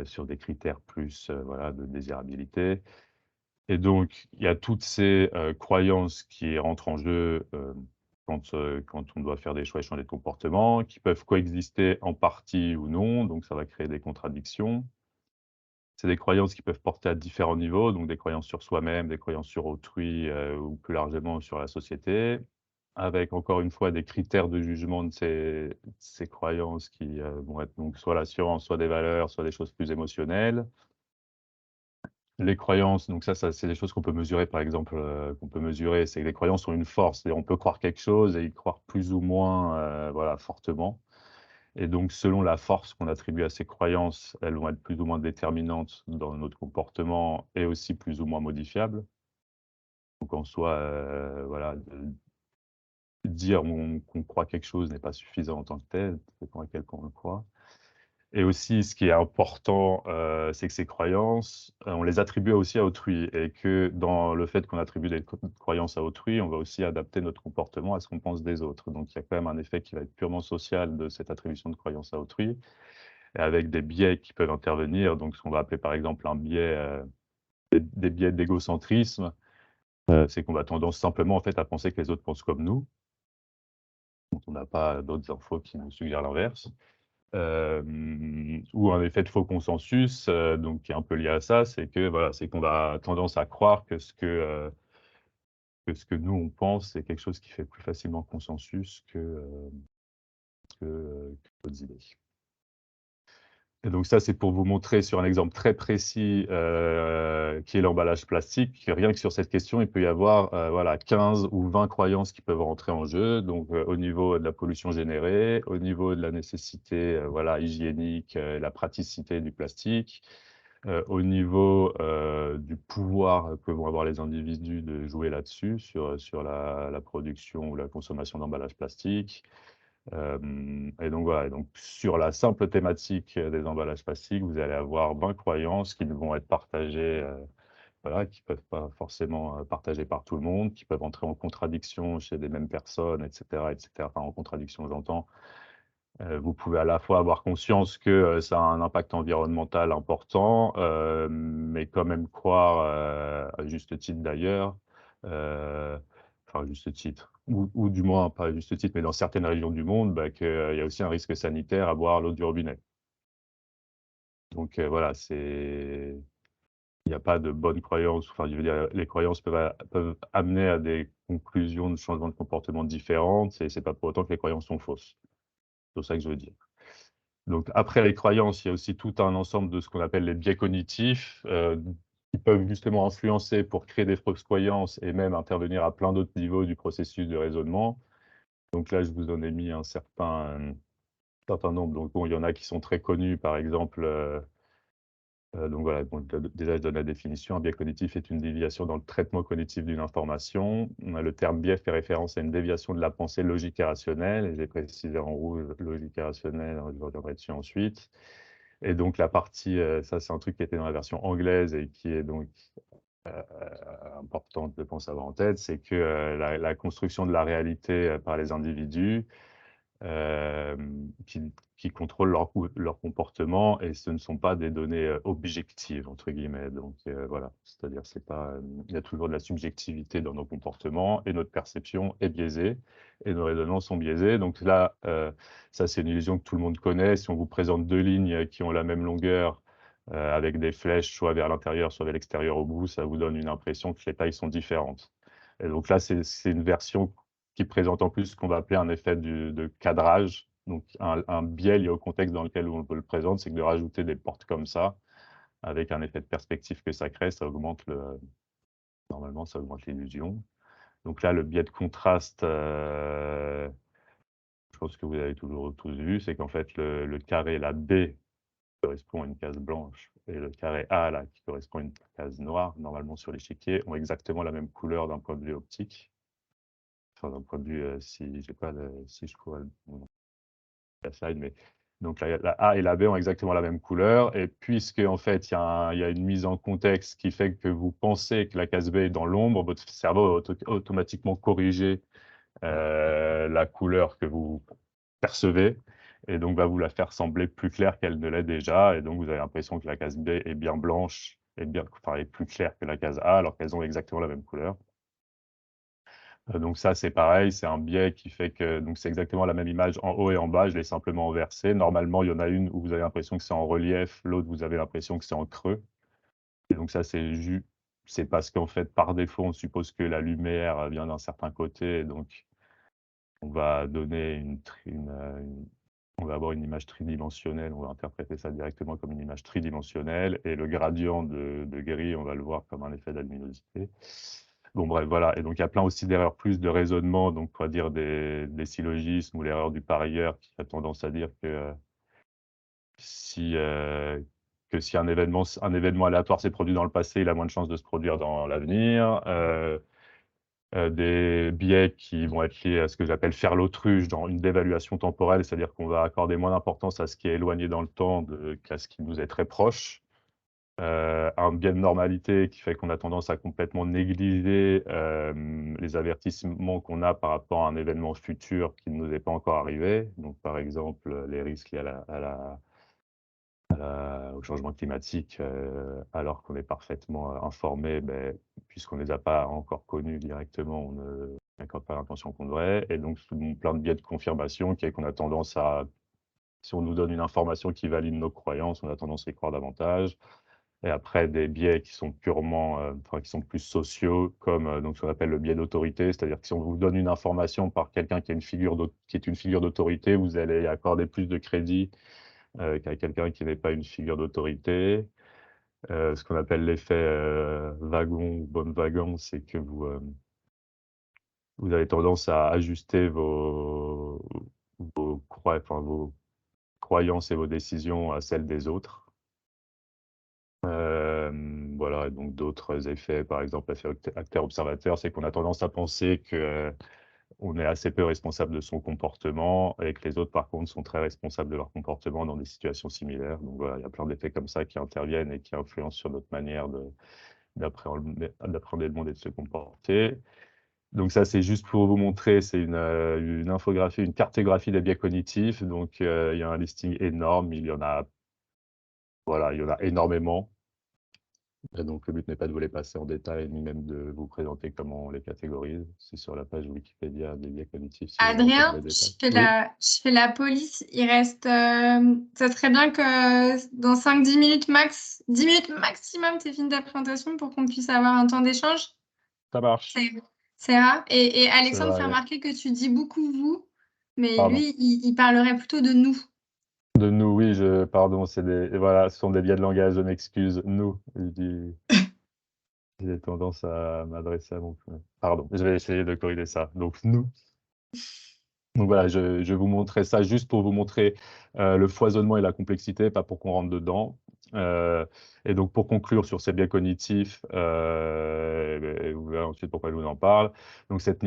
sur des critères plus, voilà, de désirabilité. Et donc il y a toutes ces, croyances qui rentrent en jeu, quand on doit faire des choix et changer de comportement, qui peuvent coexister en partie ou non, donc ça va créer des contradictions. C'est des croyances qui peuvent porter à différents niveaux, donc des croyances sur soi-même, des croyances sur autrui, ou plus largement sur la société, avec encore une fois des critères de jugement de ces croyances qui, vont être donc soit la science, soit des valeurs, soit des choses plus émotionnelles. Les croyances, donc ça c'est des choses qu'on peut mesurer par exemple, c'est que les croyances ont une force, c'est-à-dire on peut croire quelque chose et y croire plus ou moins, voilà, fortement. Et donc, selon la force qu'on attribue à ces croyances, elles vont être plus ou moins déterminantes dans notre comportement et aussi plus ou moins modifiables. Donc en soi, voilà, de dire qu'on croit quelque chose n'est pas suffisant en tant que tel, ça dépend à quel point on le croit. Et aussi, ce qui est important, c'est que ces croyances, on les attribue aussi à autrui et que dans le fait qu'on attribue des croyances à autrui, on va aussi adapter notre comportement à ce qu'on pense des autres. Donc il y a quand même un effet qui va être purement social de cette attribution de croyances à autrui. Et avec des biais qui peuvent intervenir, donc ce qu'on va appeler par exemple un biais, des biais d'égocentrisme, c'est qu'on va tendance simplement en fait à penser que les autres pensent comme nous, donc on n'a pas d'autres infos qui nous suggèrent l'inverse. Ou un effet de faux consensus, donc qui est un peu lié à ça, c'est que voilà, c'est qu'on a tendance à croire que ce que nous on pense, c'est quelque chose qui fait plus facilement consensus que d'autres idées. Et donc ça, c'est pour vous montrer sur un exemple très précis, qui est l'emballage plastique. Rien que sur cette question, il peut y avoir, voilà, 15 ou 20 croyances qui peuvent rentrer en jeu. Donc, au niveau de la pollution générée, au niveau de la nécessité, voilà, hygiénique, la praticité du plastique, au niveau, du pouvoir que vont avoir les individus de jouer là-dessus, sur la production ou la consommation d'emballage plastique. Et donc voilà, et donc sur la simple thématique, des emballages plastiques, vous allez avoir 20 croyances qui vont être partagées, voilà, qui peuvent pas forcément partagés par tout le monde, qui peuvent entrer en contradiction chez les mêmes personnes, et cetera, et cetera. Enfin, en contradiction, j'entends. Vous pouvez à la fois avoir conscience que, ça a un impact environnemental important, mais quand même croire, à juste titre d'ailleurs, enfin à juste titre, ou du moins pas à juste titre, mais dans certaines régions du monde, bah, qu'il y a aussi un risque sanitaire à boire l'eau du robinet. Donc, voilà, il n'y a pas de bonne croyance, enfin, je veux dire, les croyances peuvent amener à des conclusions de changements de comportement différentes et c'est pas pour autant que les croyances sont fausses. C'est ça que je veux dire. Donc après les croyances, il y a aussi tout un ensemble de ce qu'on appelle les biais cognitifs, qui peuvent justement influencer pour créer des fausses croyances et même intervenir à plein d'autres niveaux du processus de raisonnement. Donc là, je vous en ai mis un certain nombre. Donc bon, il y en a qui sont très connus, par exemple, donc voilà, bon, déjà je donne la définition. Un biais cognitif est une déviation dans le traitement cognitif d'une information. Le terme biais fait référence à une déviation de la pensée logique et rationnelle, et j'ai précisé en rouge logique et rationnelle, je reviendrai dessus ensuite. Et donc la partie, ça c'est un truc qui était dans la version anglaise et qui est donc heu, importante, je pense, à avoir en tête, c'est que, la construction de la réalité, par les individus, qui contrôlent leur comportement et ce ne sont pas des données, «objectives» entre guillemets. Donc, voilà, c'est-à-dire c'est pas, il y a toujours de la subjectivité dans nos comportements et notre perception est biaisée et nos raisonnements sont biaisés. Donc là, ça c'est une illusion que tout le monde connaît. Si on vous présente 2 lignes qui ont la même longueur, avec des flèches soit vers l'intérieur, soit vers l'extérieur au bout, ça vous donne une impression que les tailles sont différentes. Et donc là, c'est une version qui présente en plus ce qu'on va appeler un effet de cadrage. Donc un biais lié au contexte dans lequel on le présente, c'est que de rajouter des portes comme ça, avec un effet de perspective que ça crée, ça augmente normalement, ça augmente l'illusion. Donc là, le biais de contraste, je pense que vous avez toujours tous vu, c'est qu'en fait le carré, la B correspond à une case blanche et le carré A là, qui correspond à une case noire, normalement sur l'échiquier, ont exactement la même couleur d'un point de vue optique. Enfin d'un point de vue, si j'ai pas si je pourrais la slide, mais donc la A et la B ont exactement la même couleur et puisque en fait, il y a une mise en contexte qui fait que vous pensez que la case B est dans l'ombre, votre cerveau va automatiquement corriger, la couleur que vous percevez et donc va vous la faire sembler plus claire qu'elle ne l'est déjà et donc vous avez l'impression que la case B est bien blanche et bien enfin, est plus claire que la case A alors qu'elles ont exactement la même couleur. Donc ça, c'est pareil, c'est un biais qui fait que donc c'est exactement la même image en haut et en bas, je l'ai simplement inversée. Normalement, il y en a une où vous avez l'impression que c'est en relief, l'autre, vous avez l'impression que c'est en creux et donc ça, c'est parce qu'en fait, par défaut, on suppose que la lumière vient d'un certain côté et donc on va donner on va avoir une image tridimensionnelle, on va interpréter ça directement comme une image tridimensionnelle et le gradient de gris, on va le voir comme un effet de luminosité. Bon bref, voilà et donc il y a plein aussi d'erreurs plus de raisonnement, donc on va dire des syllogismes ou l'erreur du parieur qui a tendance à dire si, si un événement aléatoire s'est produit dans le passé, il a moins de chances de se produire dans l'avenir. Des biais qui vont être liés à ce que j'appelle faire l'autruche dans une dévaluation temporelle, c'est-à-dire qu'on va accorder moins d'importance à ce qui est éloigné dans le temps qu'à ce qui nous est très proche. Un biais de normalité qui fait qu'on a tendance à complètement négliger, les avertissements qu'on a par rapport à un événement futur qui ne nous est pas encore arrivé. Donc par exemple, les risques liés au changement climatique, alors qu'on est parfaitement, informé, beh, puisqu'on ne les a pas encore connus directement, on ne n'accorde pas l'attention qu'on devrait et donc plein de biais de confirmation qui est qu'on a tendance à si on nous donne une information qui valide nos croyances, on a tendance à y croire davantage et après des biais qui sont purement, enfin qui sont plus sociaux comme, donc ce qu'on appelle le biais d'autorité. C'est-à-dire que si on vous donne une information par quelqu'un qui est une figure d'autorité, vous allez accorder plus de crédit, qu'à quelqu'un qui n'est pas une figure d'autorité. Ce qu'on appelle l'effet, wagon ou Bonne-Wagon, c'est que vous avez tendance à ajuster vos croyances et vos décisions à celles des autres. Voilà et donc d'autres effets, par exemple l'effet acteur-observateur, c'est qu'on a tendance à penser que, on est assez peu responsable de son comportement et que les autres, par contre, sont très responsables de leur comportement dans des situations similaires. Donc voilà, il y a plein d'effets comme ça qui interviennent et qui influencent sur notre manière d'appréhender le monde et de se comporter. Donc ça, c'est juste pour vous montrer, c'est une infographie, une cartographie des biais cognitifs. Donc, il y a un listing énorme, il y en a énormément. Et donc, le but n'est pas de vous les passer en détail, ni même de vous présenter comment on les catégorise. C'est sur la page Wikipédia des biais cognitifs si vous voulez Adrien, entendre les je détails. fais Oui, je fais la police. Il reste. Ça serait bien que dans 5-10 minutes max, 10 minutes maximum, tu fini ta présentation pour qu'on puisse avoir un temps d'échange. ça marche. C'est rare. Et Ça Alexandre va fait aller. remarquer que tu dis beaucoup vous, mais Pardon. lui, il parlerait plutôt de nous. De nous, oui, pardon, voilà, ce sont des biais de langage, je m'excuse. Nous, j'ai tendance à m'adresser à mon. Pardon, je vais essayer de corriger ça. Donc, nous. Donc voilà, je vais vous montrer ça juste pour vous montrer le foisonnement et la complexité, pas pour qu'on rentre dedans. Et donc, pour conclure sur ces biais cognitifs, vous verrez ensuite pourquoi je vous en parle. Donc, cette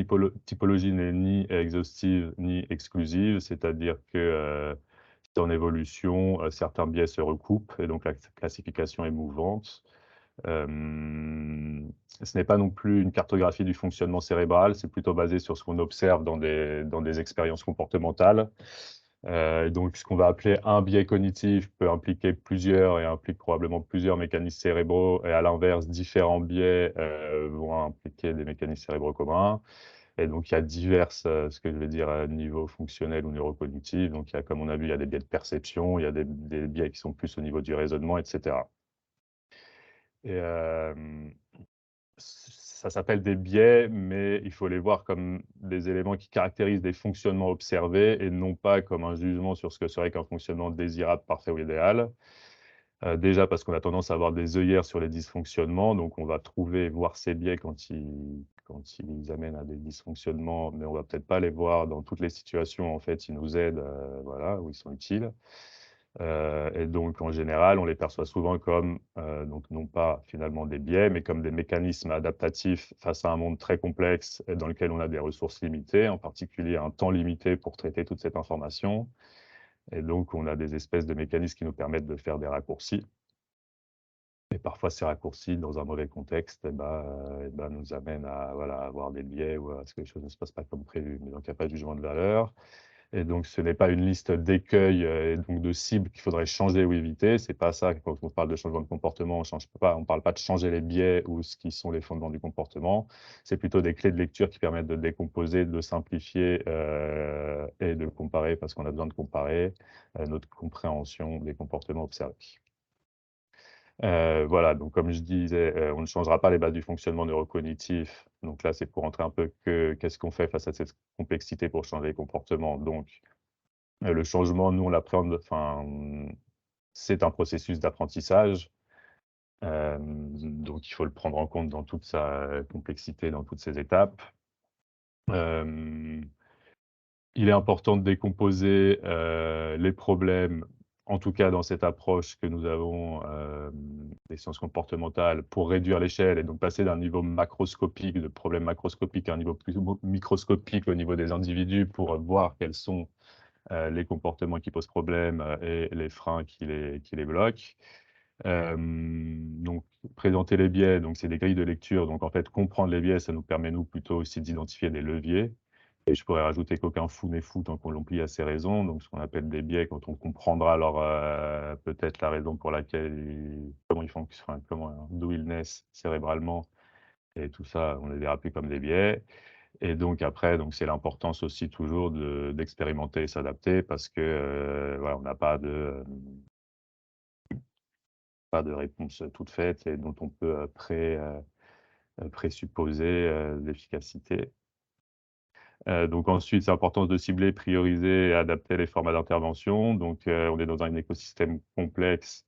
typologie n'est ni exhaustive ni exclusive, c'est-à-dire que c'est en évolution, certains biais se recoupent, et donc la classification est mouvante. Ce n'est pas non plus une cartographie du fonctionnement cérébral, c'est plutôt basé sur ce qu'on observe dans des expériences comportementales. Donc, ce qu'on va appeler un biais cognitif peut impliquer plusieurs et implique probablement plusieurs mécanismes cérébraux, et à l'inverse, différents biais vont impliquer des mécanismes cérébraux communs. Et donc, il y a ce que je vais dire, niveaux fonctionnels ou neurocognitifs. Donc, comme on a vu, il y a des biais de perception, il y a des biais qui sont plus au niveau du raisonnement, etc. Et ça s'appelle des biais, mais il faut les voir comme des éléments qui caractérisent des fonctionnements observés et non pas comme un jugement sur ce que serait qu'un fonctionnement désirable, parfait ou idéal. Déjà parce qu'on a tendance à avoir des œillères sur les dysfonctionnements, donc on va voir ces biais quand ils amènent à des dysfonctionnements, mais on va peut-être pas les voir dans toutes les situations. En fait, ils nous aident, voilà, où ils sont utiles. Et donc, en général, on les perçoit souvent comme, donc non pas finalement des biais, mais comme des mécanismes adaptatifs face à un monde très complexe et dans lequel on a des ressources limitées, en particulier un temps limité pour traiter toute cette information. Et donc, on a des espèces de mécanismes qui nous permettent de faire des raccourcis. Et parfois, ces raccourcis, dans un mauvais contexte, nous amènent à, voilà, avoir des biais ou à ce que les choses ne se passent pas comme prévu. Mais donc, il n'y a pas de jugement de valeur. Et donc, ce n'est pas une liste d'écueils et donc de cibles qu'il faudrait changer ou éviter. C'est pas ça. Quand on parle de changement de comportement, on parle pas de changer les biais ou ce qui sont les fondements du comportement. C'est plutôt des clés de lecture qui permettent de décomposer, de simplifier et de comparer, parce qu'on a besoin de comparer notre compréhension des comportements observés. Voilà, donc comme je disais, on ne changera pas les bases du fonctionnement neurocognitif. Donc là, c'est pour montrer un peu qu'est-ce qu'on fait face à cette complexité pour changer les comportements. Donc, le changement, nous, on l'appréhende, enfin, c'est un processus d'apprentissage. Donc, il faut le prendre en compte dans toute sa complexité, dans toutes ses étapes. Il est important de décomposer les problèmes, en tout cas dans cette approche que nous avons des sciences comportementales, pour réduire l'échelle et donc passer d'un niveau macroscopique, de problèmes macroscopiques, à un niveau plus microscopique au niveau des individus, pour voir quels sont les comportements qui posent problème et les freins qui les bloquent. Donc, présenter les biais, donc c'est des grilles de lecture. Donc, en fait, comprendre les biais, ça nous permet, nous, plutôt aussi d'identifier des leviers. Et je pourrais rajouter qu'aucun fou n'est fou tant qu'on l'emplit à ses raisons. Donc, ce qu'on appelle des biais, quand on comprendra peut-être la raison pour laquelle, comment ils fonctionnent, d'où ils naissent cérébralement, et tout ça, on les verra plus comme des biais. Et donc après, c'est l'importance aussi toujours d'expérimenter et s'adapter, parce que voilà, on n'a pas de réponse toute faite et dont on peut présupposer l'efficacité. Donc ensuite, c'est l'importance de cibler, prioriser et adapter les formats d'intervention. Donc on est dans un écosystème complexe.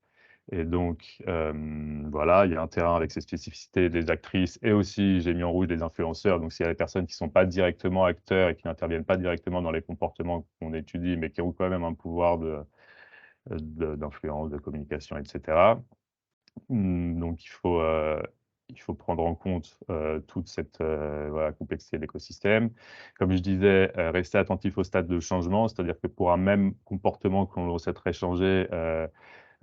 Et donc, voilà, il y a un terrain avec ses spécificités des actrices, et aussi, j'ai mis en rouge des influenceurs. Donc, s'il y a des personnes qui ne sont pas directement acteurs et qui n'interviennent pas directement dans les comportements qu'on étudie, mais qui ont quand même un pouvoir d'influence, de communication, etc. Donc, il faut prendre en compte toute cette voilà, complexité de l'écosystème. Comme je disais, rester attentif au stade de changement, c'est-à-dire que pour un même comportement qu'on souhaiterait changer,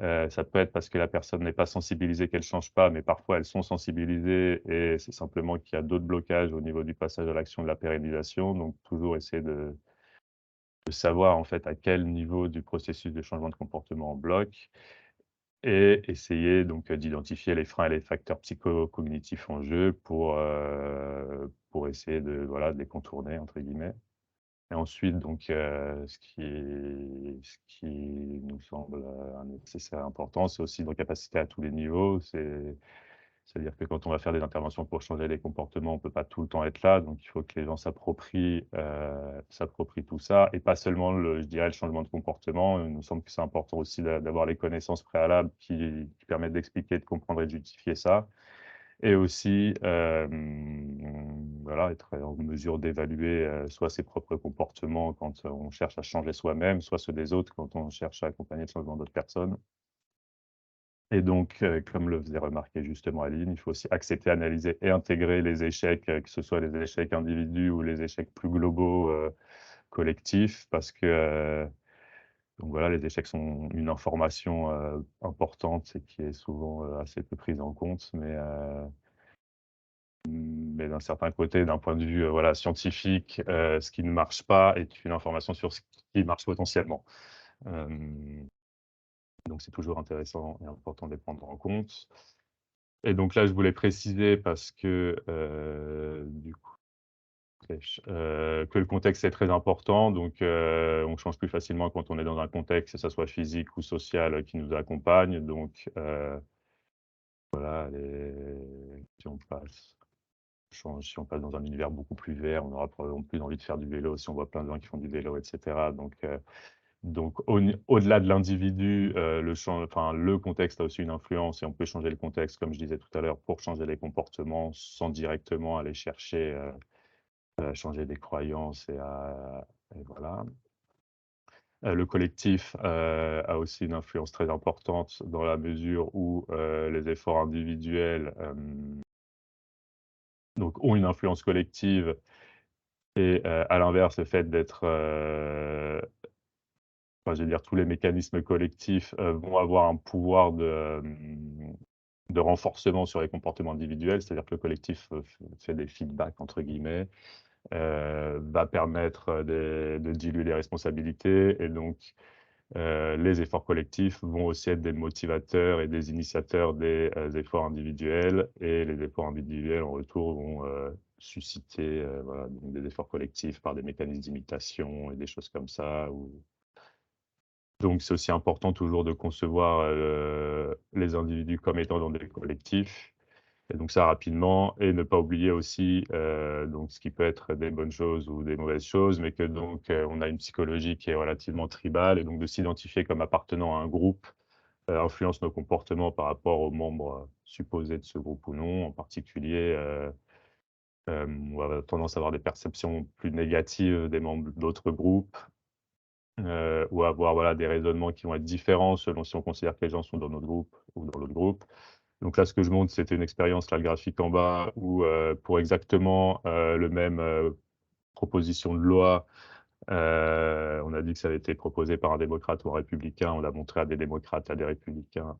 Ça peut être parce que la personne n'est pas sensibilisée qu'elle ne change pas, mais parfois elles sont sensibilisées et c'est simplement qu'il y a d'autres blocages au niveau du passage à l'action de la pérennisation. Donc toujours essayer de savoir en fait à quel niveau du processus de changement de comportement on bloque et essayer donc d'identifier les freins et les facteurs psychocognitifs en jeu pour essayer de, voilà, de les «contourner» entre guillemets. Et ensuite donc ce qui nous semble, nécessaire et important, c'est aussi nos capacités à tous les niveaux. C'est-à-dire que quand on va faire des interventions pour changer les comportements, on ne peut pas tout le temps être là, donc il faut que les gens s'approprient tout ça et pas seulement je dirais le changement de comportement. Il nous semble que c'est important aussi d'avoir les connaissances préalables qui permettent d'expliquer, de comprendre et de justifier ça et aussi, voilà, être en mesure d'évaluer, soit ses propres comportements quand on cherche à changer soi-même, soit ceux des autres quand on cherche à accompagner le changement d'autres personnes. Et donc, comme le faisait remarquer justement Aline, il faut aussi accepter, analyser et intégrer les échecs, que ce soit les échecs individus ou les échecs plus globaux, collectifs, parce que, donc voilà, les échecs sont une information, importante et qui est souvent, assez peu prise en compte, mais d'un certain côté, d'un point de vue, voilà, scientifique, ce qui ne marche pas est une information sur ce qui marche potentiellement. Donc c'est toujours intéressant et important de les prendre en compte. Et donc là, je voulais préciser parce que, du coup, que le contexte est très important. Donc, on change plus facilement quand on est dans un contexte, que ça soit physique ou social, qui nous accompagne. Donc, voilà, si on passe dans un univers beaucoup plus vert, on aura probablement plus envie de faire du vélo si on voit plein de gens qui font du vélo et cetera. Donc au-delà de l'individu, le contexte a aussi une influence et on peut changer le contexte, comme je disais tout à l'heure, pour changer les comportements sans directement aller chercher, à changer des croyances et voilà. Le collectif, a aussi une influence très importante dans la mesure où, les efforts individuels, donc ont une influence collective et à l'inverse, le fait d'être, enfin, je veux dire, tous les mécanismes collectifs, vont avoir un pouvoir de renforcement sur les comportements individuels. C'est-à-dire que le collectif, fait des «feedbacks» entre guillemets, va permettre, de diluer les responsabilités et donc, les efforts collectifs vont aussi être des motivateurs et des initiateurs des, efforts individuels et les efforts individuels en retour vont, susciter, voilà, donc des efforts collectifs par des mécanismes d'imitation et des choses comme ça donc c'est aussi important toujours de concevoir, les individus comme étant dans des collectifs et donc ça rapidement et ne pas oublier aussi, donc ce qui peut être des bonnes choses ou des mauvaises choses, mais que donc, on a une psychologie qui est relativement tribale et donc de s'identifier comme appartenant à un groupe, influence nos comportements par rapport aux membres, supposés de ce groupe ou non. En particulier, on va avoir tendance à avoir des perceptions plus négatives des membres d'autres groupes, ou avoir, voilà, des raisonnements qui vont être différents selon si on considère que les gens sont dans notre groupe ou dans l'autre groupe. Donc là, ce que je montre, c'était une expérience, là, le graphique en bas, où, pour exactement, le même, proposition de loi, on a dit que ça avait été proposé par un démocrate ou un républicain. On l'a montré à des démocrates, à des républicains,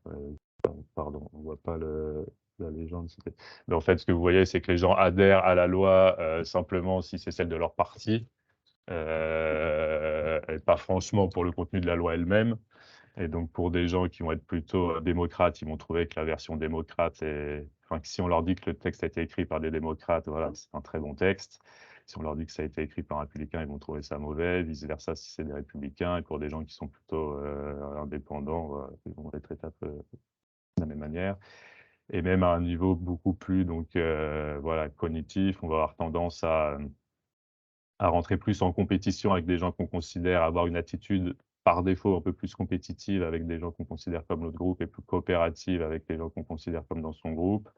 pardon, on voit pas la légende, mais en fait, ce que vous voyez, c'est que les gens adhèrent à la loi, simplement si c'est celle de leur parti, et pas franchement pour le contenu de la loi elle-même. Et donc pour des gens qui vont être plutôt, démocrates, ils vont trouver que la version démocrate que si on leur dit que le texte a été écrit par des démocrates, voilà, c'est un très bon texte. Si on leur dit que ça a été écrit par un républicain, ils vont trouver ça mauvais, vice versa si c'est des républicains et pour des gens qui sont plutôt, indépendants, voilà, ils vont les traiter un peu de la même manière et même à un niveau beaucoup plus donc, voilà, cognitif, on va avoir tendance à rentrer plus en compétition avec des gens qu'on considère avoir une attitude par défaut un peu plus compétitive avec des gens qu'on considère comme notre groupe et plus coopérative avec les gens qu'on considère comme dans son groupe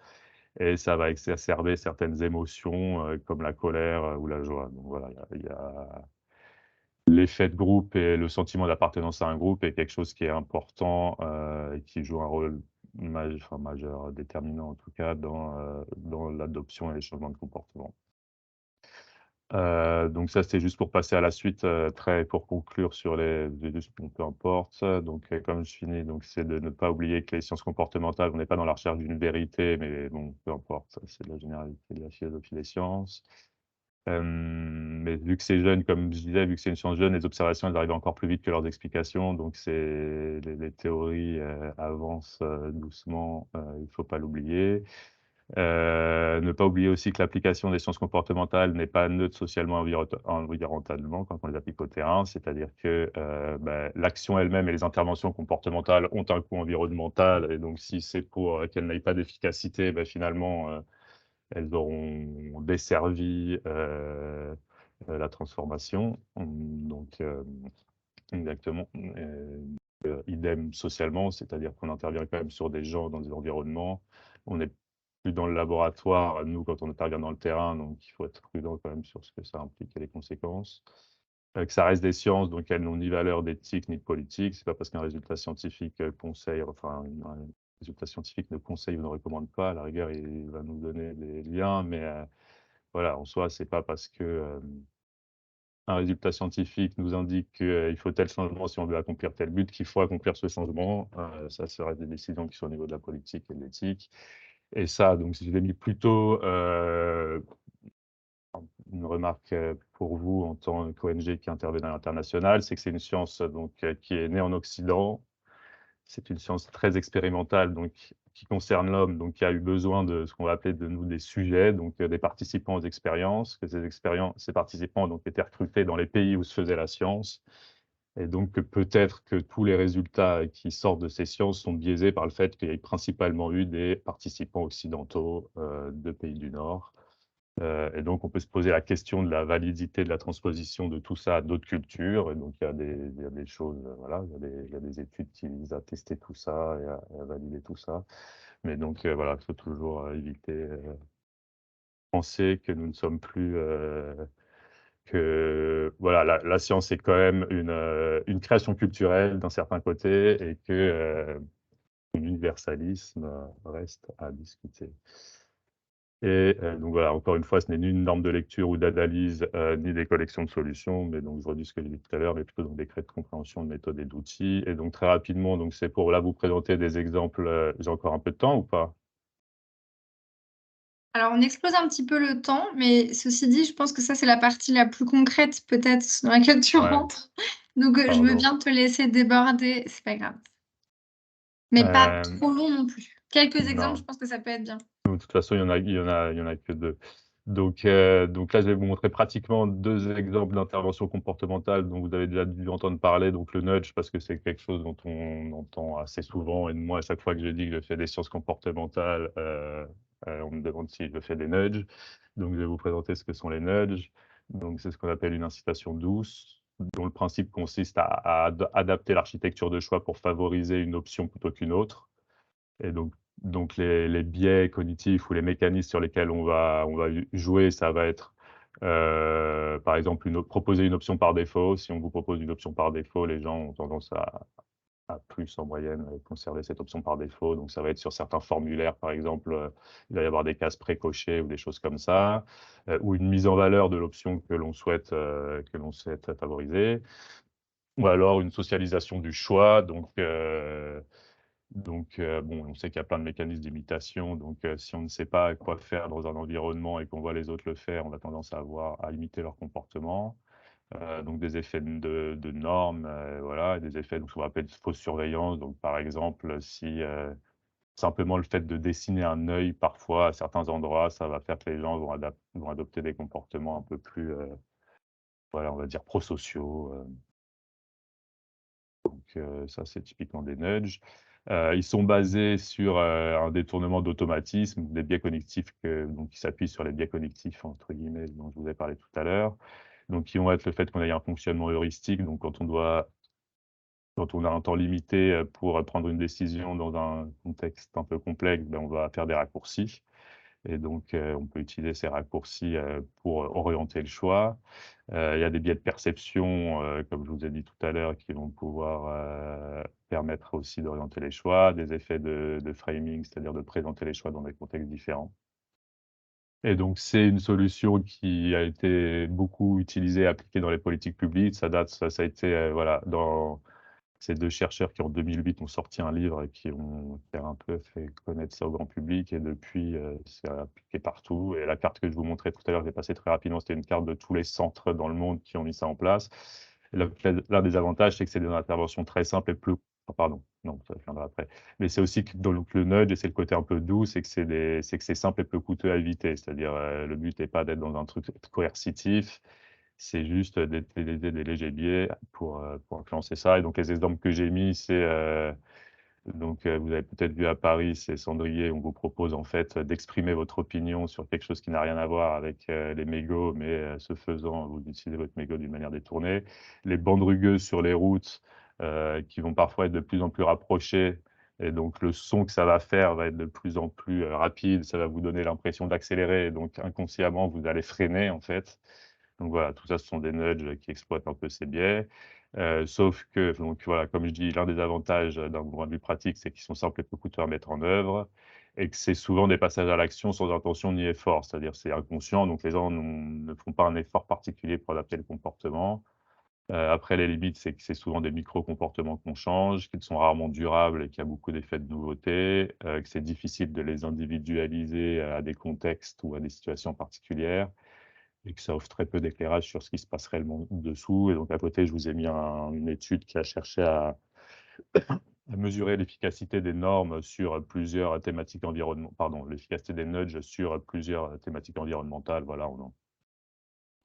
et ça va exacerber certaines émotions, comme la colère, ou la joie. Donc voilà, il y a l'effet de groupe et le sentiment d'appartenance à un groupe est quelque chose qui est important, et qui joue un rôle majeur, déterminant en tout cas dans l'adoption et les changements de comportement. Donc ça, c'était juste pour passer à la suite, pour conclure sur bon, peu importe. Donc, comme je finis, donc c'est de ne pas oublier que les sciences comportementales, on n'est pas dans la recherche d'une vérité, mais bon, peu importe, ça, c'est de la généralité de la philosophie des sciences. Mais vu que c'est jeune, comme je disais, vu que c'est une science jeune, les observations, elles arrivent encore plus vite que leurs explications, donc les théories, avancent, doucement, il ne faut pas l'oublier. Ne pas oublier aussi que l'application des sciences comportementales n'est pas neutre socialement environnementalement quand on les applique au terrain. C'est-à-dire que, l'action elle-même et les interventions comportementales ont un coût environnemental et donc si c'est pour, qu'elles n'aient pas d'efficacité, finalement, elles auront desservi, la transformation. Donc, exactement, idem socialement, c'est-à-dire qu'on intervient quand même sur des gens dans des environnements. On n'est plus dans le laboratoire, nous, quand on intervient dans le terrain, donc il faut être prudent quand même sur ce que ça implique et les conséquences. Que ça reste des sciences, donc elles n'ont ni valeur d'éthique ni de politique. C'est pas parce qu'un résultat scientifique, conseille enfin, un résultat scientifique ne conseille ou ne recommande pas. À la rigueur, il va nous donner des liens, mais voilà, en soi, c'est pas parce que, un résultat scientifique nous indique qu'il faut tel changement si on veut accomplir tel but, qu'il faut accomplir ce changement. Ça serait des décisions qui sont au niveau de la politique et de l'éthique. Et ça, donc, je l'ai mis plutôt une remarque pour vous en tant qu'ONG qui intervient à l'international, c'est que c'est une science donc, qui est née en Occident. C'est une science très expérimentale, donc qui concerne l'homme, donc qui a eu besoin de ce qu'on va appeler de nous des sujets, donc des participants aux expériences, que ces participants donc étaient recrutés dans les pays où se faisait la science. Et donc peut-être que tous les résultats qui sortent de ces sciences sont biaisés par le fait qu'il y ait principalement eu des participants occidentaux de pays du Nord. Et donc on peut se poser la question de la validité de la transposition de tout ça à d'autres cultures. Et donc il y a des choses, voilà, il y a des études qui visent à tester tout ça et à valider tout ça. Mais donc voilà, il faut toujours éviter, penser que nous ne sommes plus, que voilà, la science est quand même une création culturelle d'un certain côté et que l'universalisme reste à discuter. Et donc voilà, encore une fois, ce n'est ni une norme de lecture ou d'analyse, ni des collections de solutions, mais donc je redis ce que j'ai dit tout à l'heure, mais plutôt donc des clés de compréhension de méthodes et d'outils. Et donc très rapidement, donc c'est pour là vous présenter des exemples. J'ai encore un peu de temps ou pas? Alors, on explose un petit peu le temps, mais ceci dit, je pense que ça, c'est la partie la plus concrète, peut-être, dans laquelle tu Ouais, rentres. Donc, je veux pardon. bien te laisser déborder, c'est pas grave. Mais pas Euh, trop long non plus. Quelques exemples, je non. pense que ça peut être bien. De toute façon, il y en a que 2. Donc là, je vais vous montrer pratiquement 2 exemples d'intervention comportementale dont vous avez déjà dû entendre parler. Donc le nudge, parce que c'est quelque chose dont on entend assez souvent et moi, à chaque fois que je dis que je fais des sciences comportementales, on me demande si je fais des nudges. Donc je vais vous présenter ce que sont les nudges. Donc c'est ce qu'on appelle une incitation douce, dont le principe consiste à adapter l'architecture de choix pour favoriser une option plutôt qu'une autre. Et donc les biais cognitifs ou les mécanismes sur lesquels on va jouer, ça va être, par exemple, proposer une option par défaut. Si on vous propose une option par défaut, les gens ont tendance à plus, en moyenne, conserver cette option par défaut. Donc ça va être sur certains formulaires, par exemple, il va y avoir des cases précochées ou des choses comme ça, ou une mise en valeur de l'option que l'on souhaite favoriser. Ou alors une socialisation du choix, bon, on sait qu'il y a plein de mécanismes d'imitation, donc si on ne sait pas quoi faire dans un environnement et qu'on voit les autres le faire, on a tendance à imiter leur comportement. Donc des effets de normes, voilà, et des effets, donc ce qu'on appelle fausse surveillance. Donc par exemple, si simplement le fait de dessiner un œil parfois à certains endroits, ça va faire que les gens vont adopter des comportements un peu plus, voilà, on va dire prosociaux. Ça, c'est typiquement des nudges. Ils sont basés sur, un détournement d'automatisme, des biais cognitifs donc qui s'appuient sur les «biais cognitifs» entre guillemets dont je vous ai parlé tout à l'heure. Donc qui vont être le fait qu'on ait un fonctionnement heuristique, donc quand on a un temps limité, pour prendre une décision dans un contexte un peu complexe, on va faire des raccourcis. Et donc, on peut utiliser ces raccourcis, pour orienter le choix. Il y a des biais de perception, comme je vous ai dit tout à l'heure, qui vont pouvoir, permettre aussi d'orienter les choix, des effets de framing, c'est-à-dire de présenter les choix dans des contextes différents. Et donc, c'est une solution qui a été beaucoup utilisée, appliquée dans les politiques publiques. Ça a été, voilà, dans ces 2 chercheurs qui, en 2008, ont sorti un livre et qui a un peu fait connaître ça au grand public, et depuis, c'est appliqué partout. Et la carte que je vous montrais tout à l'heure, je l'ai passée très rapidement, c'était une carte de tous les centres dans le monde qui ont mis ça en place. L'un des avantages, c'est que c'est des interventions très simples et plus... Oh, pardon, non, ça viendra après. Mais c'est aussi que donc le nudge, et c'est le côté un peu doux, c'est que c'est simple et peu coûteux à éviter. C'est-à-dire, le but n'est pas d'être dans un truc coercitif, c'est juste d'utiliser des légers biais pour influencer ça. Et donc les exemples que j'ai mis, c'est donc vous avez peut-être vu à Paris, c'est Cendrier, on vous propose en fait d'exprimer votre opinion sur quelque chose qui n'a rien à voir avec les mégots, mais ce faisant, vous utilisez votre mégot d'une manière détournée. Les bandes rugueuses sur les routes qui vont parfois être de plus en plus rapprochées, et donc le son que ça va faire va être de plus en plus rapide, ça va vous donner l'impression d'accélérer, et donc inconsciemment vous allez freiner en fait. Donc voilà, tout ça, ce sont des nudges qui exploitent un peu ces biais. Sauf que, donc voilà, comme je dis, l'un des avantages d'un point de vue pratique, c'est qu'ils sont simples et peu coûteux à mettre en œuvre, et que c'est souvent des passages à l'action sans intention ni effort. C'est-à-dire c'est inconscient, donc les gens ne font pas un effort particulier pour adapter le comportement. Après, les limites, c'est que c'est souvent des micro-comportements qu'on change, qu'ils sont rarement durables et qu'il y a beaucoup d'effets de nouveauté, que c'est difficile de les individualiser à des contextes ou à des situations particulières, et que ça offre très peu d'éclairage sur ce qui se passe réellement dessous. Et donc à côté, je vous ai mis une étude qui a cherché à mesurer l'efficacité des normes sur plusieurs thématiques environnementales, pardon, l'efficacité des nudges sur plusieurs thématiques environnementales, voilà, en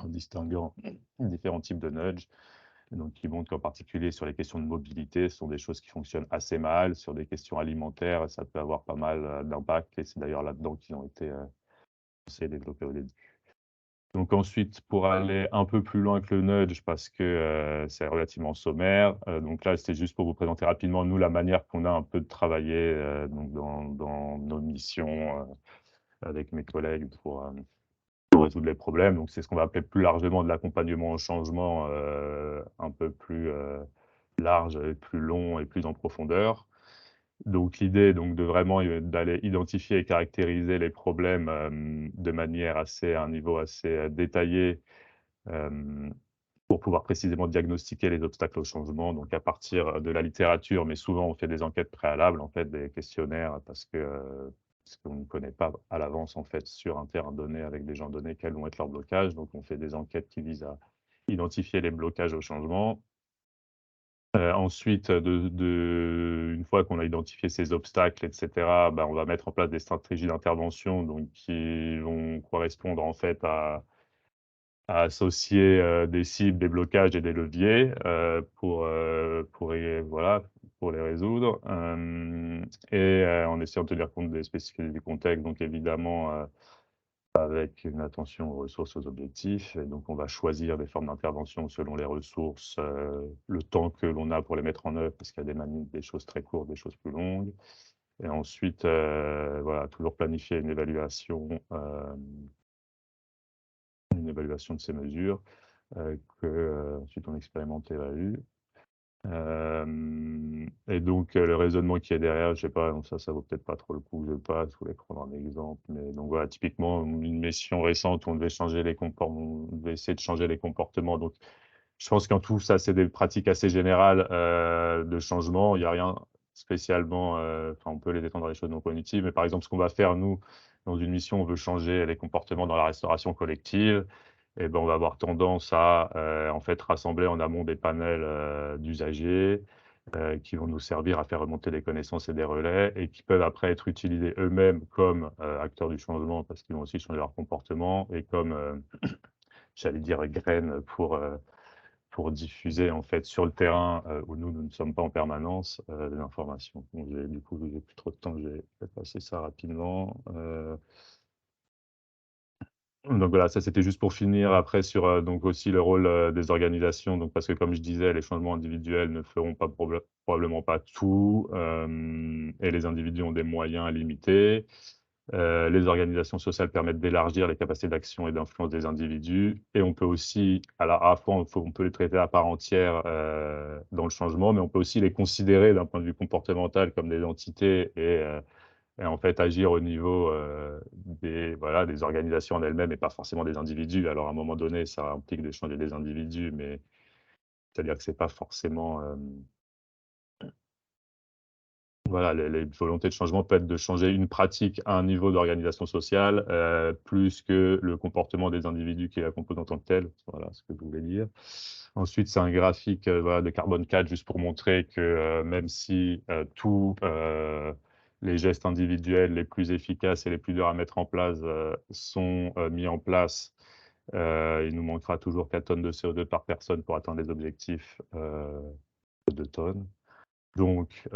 distinguant différents types de nudges. Et donc, qui montrent qu'en particulier sur les questions de mobilité, ce sont des choses qui fonctionnent assez mal. Sur des questions alimentaires, ça peut avoir pas mal d'impact, et c'est d'ailleurs là-dedans qu'ils ont été développés au début. Donc ensuite, pour aller un peu plus loin que le nudge, parce que c'est relativement sommaire, donc là, c'était juste pour vous présenter rapidement, nous, la manière qu'on a un peu de travailler donc dans nos missions avec mes collègues pour résoudre les problèmes. Donc c'est ce qu'on va appeler plus largement de l'accompagnement au changement, un peu plus large, et plus long et plus en profondeur. Donc l'idée, donc, de vraiment d'aller identifier et caractériser les problèmes de manière à un niveau assez détaillé, pour pouvoir précisément diagnostiquer les obstacles au changement, donc à partir de la littérature, mais souvent on fait des enquêtes préalables, en fait, des questionnaires, parce qu'on ne connaît pas à l'avance, en fait, sur un terrain donné, avec des gens donnés, quels vont être leurs blocages. Donc on fait des enquêtes qui visent à identifier les blocages au changement. Ensuite, une fois qu'on a identifié ces obstacles, et cetera, on va mettre en place des stratégies d'intervention, donc qui vont correspondre en fait à associer des cibles, des blocages et des leviers voilà, pour les résoudre. En essayant de tenir compte des spécificités du contexte, donc évidemment avec une attention aux ressources, aux objectifs. Et donc on va choisir des formes d'intervention selon les ressources, le temps que l'on a pour les mettre en œuvre, parce qu'il y a des choses très courtes, des choses plus longues. Et ensuite, voilà, toujours planifier une évaluation de ces mesures, ensuite on expérimente et évalue. Et donc le raisonnement qui est derrière, je sais pas, donc ça vaut peut-être pas trop le coup que je passe, je voulais prendre un exemple, mais donc voilà, typiquement une mission récente où on devait essayer de changer les comportements. Donc je pense qu'en tout ça, c'est des pratiques assez générales de changement. Il y a rien spécialement, enfin on peut les étendre à des choses non cognitives, mais par exemple ce qu'on va faire nous dans une mission, on veut changer les comportements dans la restauration collective. Et on va avoir tendance à en fait rassembler en amont des panels d'usagers qui vont nous servir à faire remonter des connaissances et des relais, et qui peuvent après être utilisés eux-mêmes comme acteurs du changement, parce qu'ils vont aussi changer leur comportement, et comme j'allais dire graines pour diffuser en fait sur le terrain où nous ne sommes pas en permanence des informations. Donc, du coup, j'ai plus trop de temps, je vais passer ça rapidement. Donc voilà, ça c'était juste pour finir. Après sur donc aussi le rôle des organisations, donc parce que comme je disais, les changements individuels ne feront pas probablement pas tout, et les individus ont des moyens limités. Les organisations sociales permettent d'élargir les capacités d'action et d'influence des individus, et on peut aussi, à la fois on peut les traiter à part entière dans le changement, mais on peut aussi les considérer d'un point de vue comportemental comme des entités, et et en fait agir au niveau des organisations en elles-mêmes et pas forcément des individus. Alors à un moment donné, ça implique de changer des individus, mais c'est-à-dire que c'est pas forcément voilà, les volontés de changement peut être de changer une pratique à un niveau d'organisation sociale, plus que le comportement des individus qui la composent en tant que tel. Voilà ce que je voulais dire. Ensuite, c'est un graphique, voilà, de carbone 4 juste pour montrer que, même si, tous, les gestes individuels les plus efficaces et les plus durs à mettre en place, sont, mis en place, il nous manquera toujours 4 tonnes de CO2 par personne pour atteindre les objectifs, de 2 tonnes. Donc,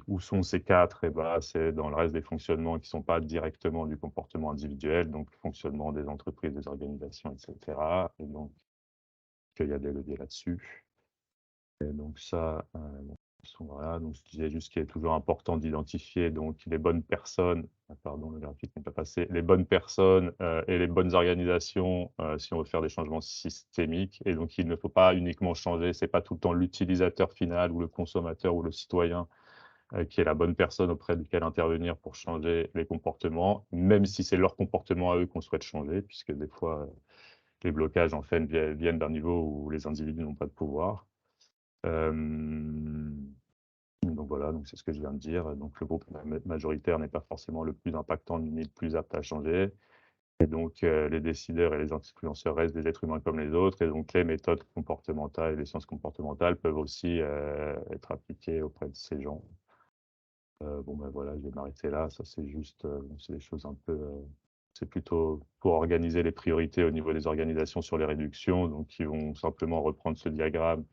où sont ces 4? Et bah, c'est dans le reste des fonctionnements qui ne sont pas directement du comportement individuel, donc le fonctionnement des entreprises, des organisations, et cetera, et donc qu'il y a des leviers là-dessus. Et donc ça, voilà, donc je disais juste qu'il est toujours important d'identifier donc les bonnes personnes, pardon, le graphique n'est pas passé, les bonnes personnes, et les bonnes organisations, si on veut faire des changements systémiques. Et donc il ne faut pas uniquement changer, c'est pas tout le temps l'utilisateur final ou le consommateur ou le citoyen, qui est la bonne personne auprès duquel intervenir pour changer les comportements, même si c'est leur comportement à eux qu'on souhaite changer, puisque des fois, les blocages en fait viennent d'un niveau où les individus n'ont pas de pouvoir. Donc voilà, donc c'est ce que je viens de dire. Donc le groupe majoritaire n'est pas forcément le plus impactant ni le plus apte à changer. Et donc les décideurs et les influenceurs restent des êtres humains comme les autres. Et donc les méthodes comportementales et les sciences comportementales peuvent aussi être appliquées auprès de ces gens. Bon ben voilà, je vais m'arrêter là. Ça c'est juste, c'est des choses un peu, c'est plutôt pour organiser les priorités au niveau des organisations sur les réductions. Donc ils vont simplement reprendre ce diagramme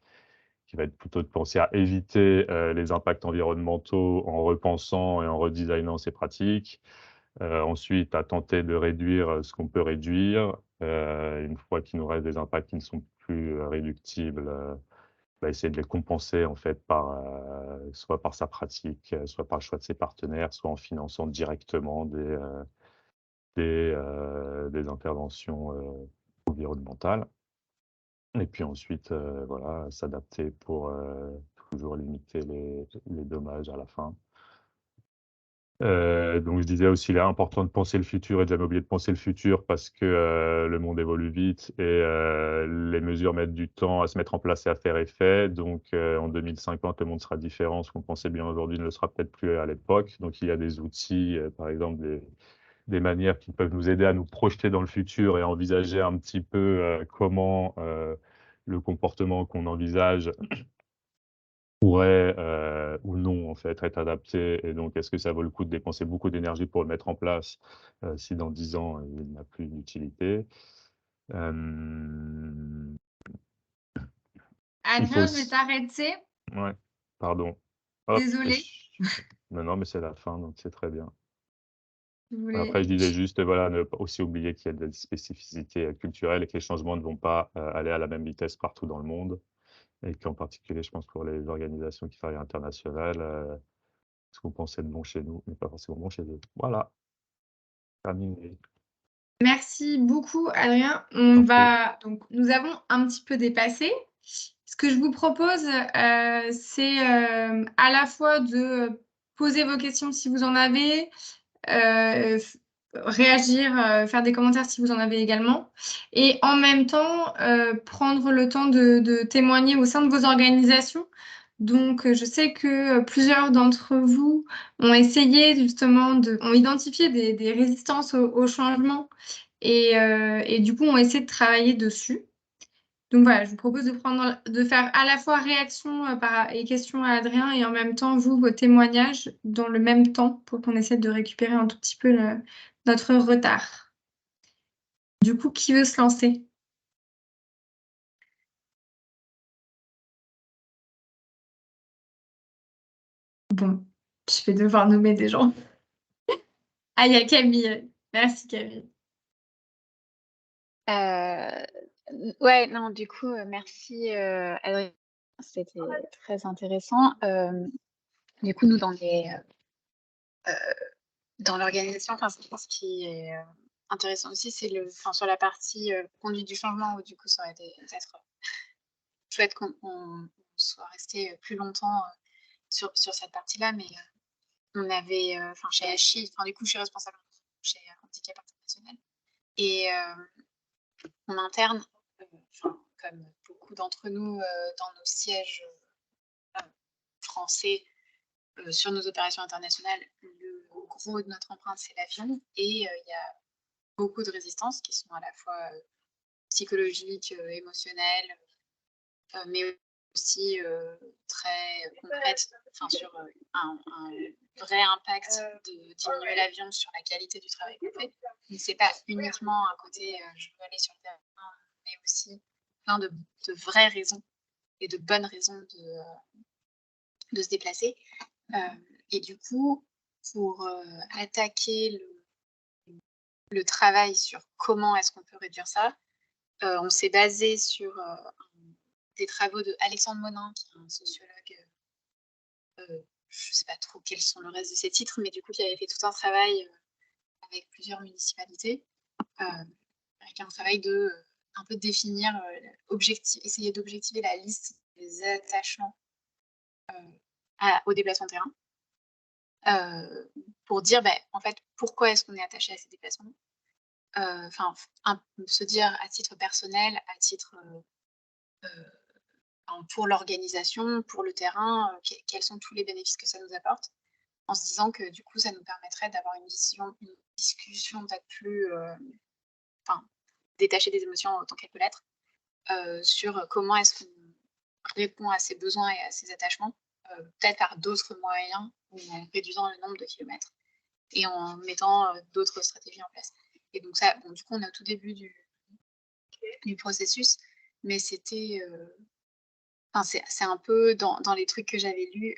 qui va être plutôt de penser à éviter les impacts environnementaux en repensant et en redesignant ces pratiques. Ensuite, à tenter de réduire ce qu'on peut réduire. Une fois qu'il nous reste des impacts qui ne sont plus réductibles, bah, essayer de les compenser en fait par, soit par sa pratique, soit par le choix de ses partenaires, soit en finançant directement des interventions environnementales. Et puis ensuite, voilà, s'adapter pour, toujours limiter les dommages à la fin. Donc je disais aussi, il est important de penser le futur et de jamais oublier de penser le futur parce que, le monde évolue vite et les mesures mettent du temps à se mettre en place et à faire effet. Donc, en 2050, le monde sera différent. Ce qu'on pensait bien aujourd'hui ne le sera peut-être plus à l'époque. Donc il y a des outils, par exemple des manières qui peuvent nous aider à nous projeter dans le futur et à envisager un petit peu, comment, le comportement qu'on envisage pourrait, ou non, en fait, être adapté. Et donc est-ce que ça vaut le coup de dépenser beaucoup d'énergie pour le mettre en place, si dans 10 ans, il n'a plus d'utilité? Il faut Adrien, je vais aussi t'arrêter. ouais, pardon. Hop, Désolée. non, non, mais c'est la fin, donc c'est très bien. Je voulais... Après, je disais juste, voilà, ne pas aussi oublier qu'il y a des spécificités, culturelles et que les changements ne vont pas, aller à la même vitesse partout dans le monde et qu'en particulier, je pense pour les organisations qui travaillent à l'international, ce qu'on pense être bon chez nous n'est pas forcément bon chez eux. Voilà, terminé. Merci beaucoup, Adrien. Nous avons un petit peu dépassé. Ce que je vous propose, c'est à la fois de poser vos questions si vous en avez, réagir, faire des commentaires si vous en avez également, et en même temps prendre le temps de témoigner au sein de vos organisations. Donc, je sais que plusieurs d'entre vous ont essayé justement ont identifié des résistances au changement et du coup ont essayé de travailler dessus. Donc voilà, je vous propose de faire à la fois réaction et questions à Adrien et en même temps, vous, vos témoignages dans le même temps pour qu'on essaie de récupérer un tout petit peu notre retard. Du coup, qui veut se lancer? Bon, je vais devoir nommer des gens. Ah, il y a Camille. Merci, Camille. Ouais, non, du coup, merci Adrien, c'était très intéressant. Du coup, nous, dans l'organisation, enfin, ce qui est intéressant aussi, c'est sur la partie conduite du changement, où du coup, ça aurait été peut-être chouette qu'on soit resté plus longtemps sur cette partie-là, mais on avait, chez Hachi, du coup, je suis responsable chez Handicap International. Et en interne, comme beaucoup d'entre nous dans nos sièges français sur nos opérations internationales, le gros de notre empreinte, c'est l'avion. Et il y a beaucoup de résistances qui sont à la fois psychologiques, émotionnelles, mais aussi très concrètes, sur un vrai impact de diminuer l'avion sur la qualité du travail qu'on fait. Donc c'est pas uniquement un côté je veux aller sur le terrain, mais aussi plein de vraies raisons et de bonnes raisons de se déplacer. Et du coup, pour attaquer le travail sur comment est-ce qu'on peut réduire ça, on s'est basé sur des travaux de Alexandre Monin, qui est un sociologue, je ne sais pas trop quels sont le reste de ses titres, mais du coup, qui avait fait tout un travail avec plusieurs municipalités, avec un travail de un peu définir, essayer d'objectiver la liste des attachements au déplacement terrain, pour dire, en fait, pourquoi est-ce qu'on est attaché à ces déplacements, se dire à titre personnel, à titre pour l'organisation, pour le terrain, quels sont tous les bénéfices que ça nous apporte, en se disant que du coup, ça nous permettrait d'avoir une discussion peut-être plus détachée des émotions autant qu'elle peut l'être, sur comment est-ce qu'on répond à ses besoins et à ses attachements, peut-être par d'autres moyens, ou en réduisant le nombre de kilomètres et en mettant d'autres stratégies en place. Et donc ça, du coup, on est au tout début du processus, mais c'était... c'est un peu dans les trucs que j'avais lus,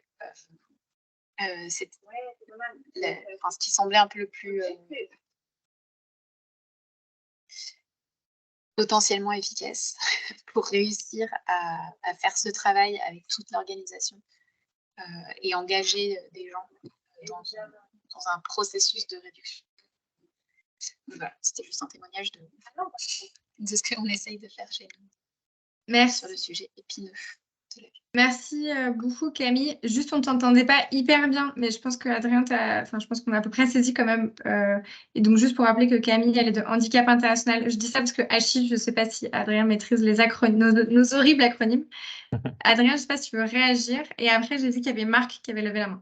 c'est ce qui semblait un peu le plus potentiellement efficace pour réussir à faire ce travail avec toute l'organisation et engager des gens dans un processus de réduction. Donc, voilà, c'était juste un témoignage de ce qu'on essaye de faire chez nous. Merci. Sur le sujet épineux. Merci beaucoup Camille. Juste, on ne t'entendait pas hyper bien, mais je pense que Adrien, je pense qu'on a à peu près saisi quand même. Et donc, juste pour rappeler que Camille, elle est de Handicap International. Je dis ça parce que Hachi, je ne sais pas si Adrien maîtrise les acronymes, nos horribles acronymes. Adrien, je ne sais pas si tu veux réagir. Et après, j'ai dit qu'il y avait Marc qui avait levé la main.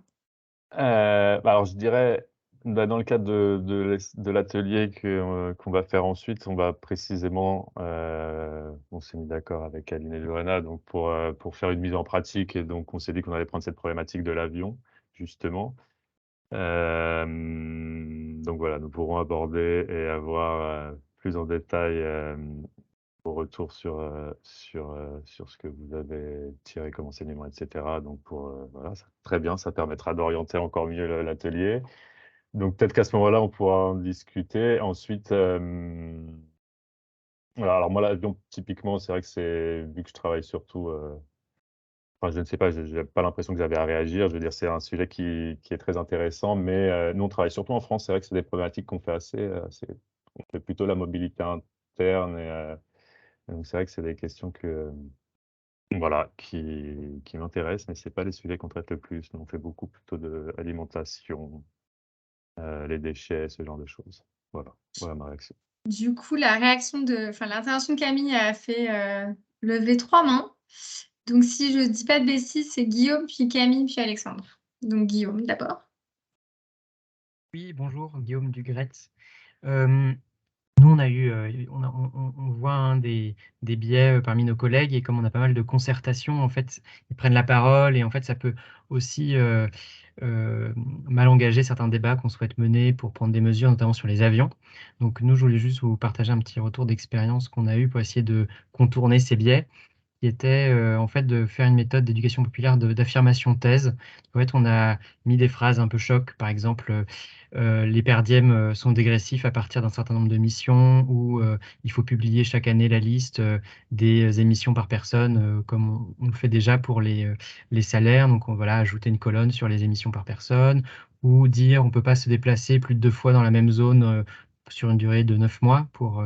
Alors, je dirais, dans le cadre de l'atelier qu'on va faire ensuite, on va précisément, on s'est mis d'accord avec Aline et Lorena, donc pour faire une mise en pratique, et donc on s'est dit qu'on allait prendre cette problématique de l'avion, justement. Donc voilà, nous pourrons aborder et avoir plus en détail vos retours sur ce que vous avez tiré comme enseignement, etc. Donc voilà, très bien, ça permettra d'orienter encore mieux l'atelier. Donc peut-être qu'à ce moment-là, on pourra en discuter. Ensuite, voilà, alors moi, l'avion, typiquement, c'est vrai que vu que je travaille surtout, je ne sais pas, je n'ai pas l'impression que j'avais à réagir. Je veux dire, c'est un sujet qui est très intéressant, mais nous, on travaille surtout en France. C'est vrai que c'est des problématiques qu'on fait on fait plutôt la mobilité interne, et donc c'est vrai que c'est des questions voilà, qui m'intéressent, mais ce n'est pas les sujets qu'on traite le plus. Nous, on fait beaucoup plutôt de l'alimentation, les déchets, ce genre de choses. Voilà ma réaction. Du coup, l'intervention de Camille a fait lever 3 mains. Donc, si je ne dis pas de bêtises, c'est Guillaume, puis Camille, puis Alexandre. Donc, Guillaume d'abord. Oui, bonjour, Guillaume Dugret. Nous, on voit des biais parmi nos collègues, et comme on a pas mal de concertations, en fait, ils prennent la parole, et en fait, ça peut aussi mal engager certains débats qu'on souhaite mener pour prendre des mesures, notamment sur les avions. Donc nous, je voulais juste vous partager un petit retour d'expérience qu'on a eu pour essayer de contourner ces biais, qui était en fait de faire une méthode d'éducation populaire d'affirmation thèse. En fait, on a mis des phrases un peu choc, par exemple, les perdièmes sont dégressifs à partir d'un certain nombre de missions, ou il faut publier chaque année la liste des émissions par personne, comme on le fait déjà pour les salaires. Donc, on va ajouter une colonne sur les émissions par personne, ou dire on ne peut pas se déplacer plus de 2 fois dans la même zone sur une durée de 9 mois pour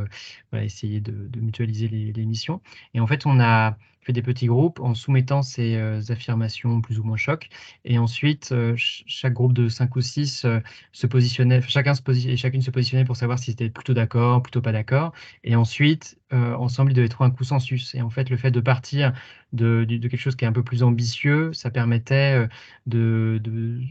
essayer de mutualiser les missions. Et en fait, on a fait des petits groupes en soumettant ces affirmations plus ou moins chocs. Et ensuite, chaque groupe de 5 ou 6 se positionnait, chacune se positionnait pour savoir si c'était plutôt d'accord, plutôt pas d'accord. Et ensuite, ensemble, ils devaient trouver un consensus. Et en fait, le fait de partir de quelque chose qui est un peu plus ambitieux, ça permettait de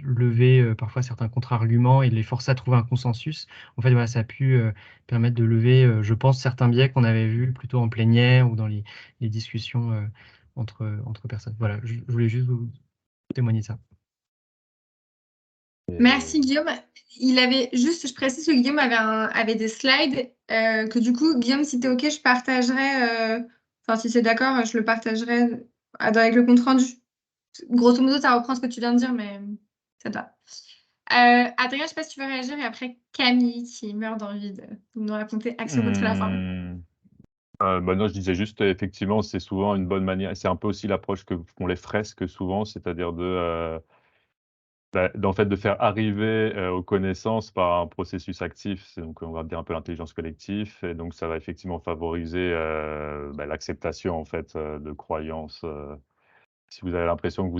lever parfois certains contre-arguments et de les forcer à trouver un consensus. En fait, voilà, ça a pu permettre de lever, je pense, certains biais qu'on avait vus plutôt en plénière ou dans les discussions entre personnes. Voilà, je voulais juste vous témoigner de ça. Merci Guillaume. Il avait juste, je précise que Guillaume avait des slides que du coup, Guillaume, si tu es OK, je partagerai, enfin si c'est d'accord, je le partagerai avec le compte rendu. Grosso modo, ça reprend ce que tu viens de dire, mais ça te va. Adrien, je ne sais pas si tu veux réagir, et après Camille qui meurt d'envie de nous raconter action contre la faim. Non, je disais juste, effectivement, c'est souvent une bonne manière. C'est un peu aussi l'approche que font les fresques souvent, c'est-à-dire en fait, de faire arriver aux connaissances par un processus actif. Donc, on va dire un peu l'intelligence collective. Et donc, ça va effectivement favoriser l'acceptation en fait, de croyances. Si vous avez l'impression que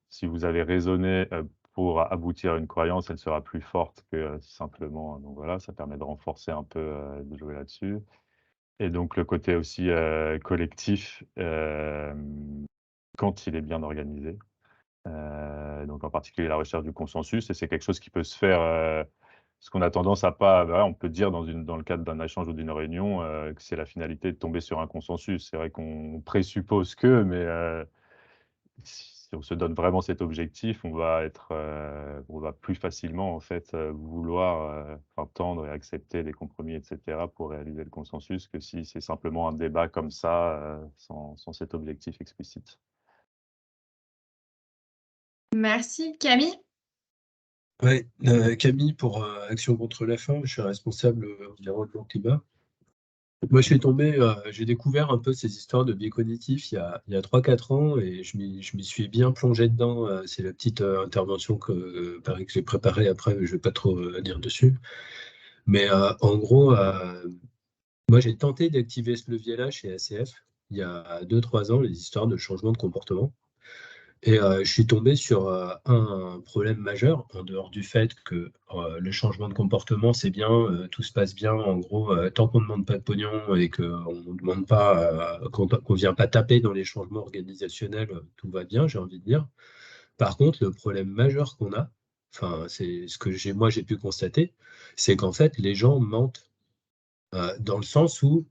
si vous avez raisonné pour aboutir à une croyance, elle sera plus forte que simplement. Donc voilà, ça permet de renforcer un peu, de jouer là-dessus. Et donc le côté aussi collectif, quand il est bien organisé. Donc en particulier la recherche du consensus, et c'est quelque chose qui peut se faire, parce qu'on a tendance à pas, voilà, on peut dire dans le cadre d'un échange ou d'une réunion, que c'est la finalité de tomber sur un consensus. C'est vrai qu'on présuppose que, mais si on se donne vraiment cet objectif, on va plus facilement en fait, vouloir, tendre et accepter les compromis et cetera pour réaliser le consensus, que si c'est simplement un débat comme ça, sans cet objectif explicite. Merci. Camille? Ouais, Camille pour Action contre la faim, je suis responsable environnement climat. Moi, j'ai découvert un peu ces histoires de biais cognitifs il y a 3-4 ans et je m'y suis bien plongé dedans. C'est la petite intervention pareil, que j'ai préparée après, mais je ne vais pas trop dire dessus. Mais en gros, moi, j'ai tenté d'activer ce levier-là chez ACF il y a 2-3 ans, les histoires de changement de comportement. Et je suis tombé sur un problème majeur, en dehors du fait que le changement de comportement, c'est bien, tout se passe bien, en gros, tant qu'on ne demande pas de pognon et qu'on ne demande pas, qu'on vient pas taper dans les changements organisationnels, tout va bien, j'ai envie de dire. Par contre, le problème majeur qu'on a, enfin, c'est ce que j'ai pu constater, c'est qu'en fait, les gens mentent dans le sens où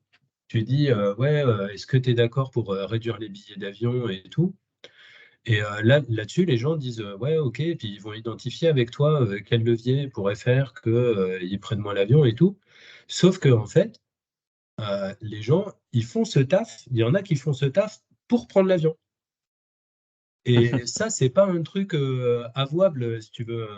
tu dis, ouais, est-ce que tu es d'accord pour réduire les billets d'avion et tout? Et là-dessus, les gens disent ouais, ok, et puis ils vont identifier avec toi quel levier pourrait faire qu'ils prennent moins l'avion et tout. Sauf que en fait, les gens, ils font ce taf, il y en a qui font ce taf pour prendre l'avion. Et ça, c'est pas un truc avouable, si tu veux,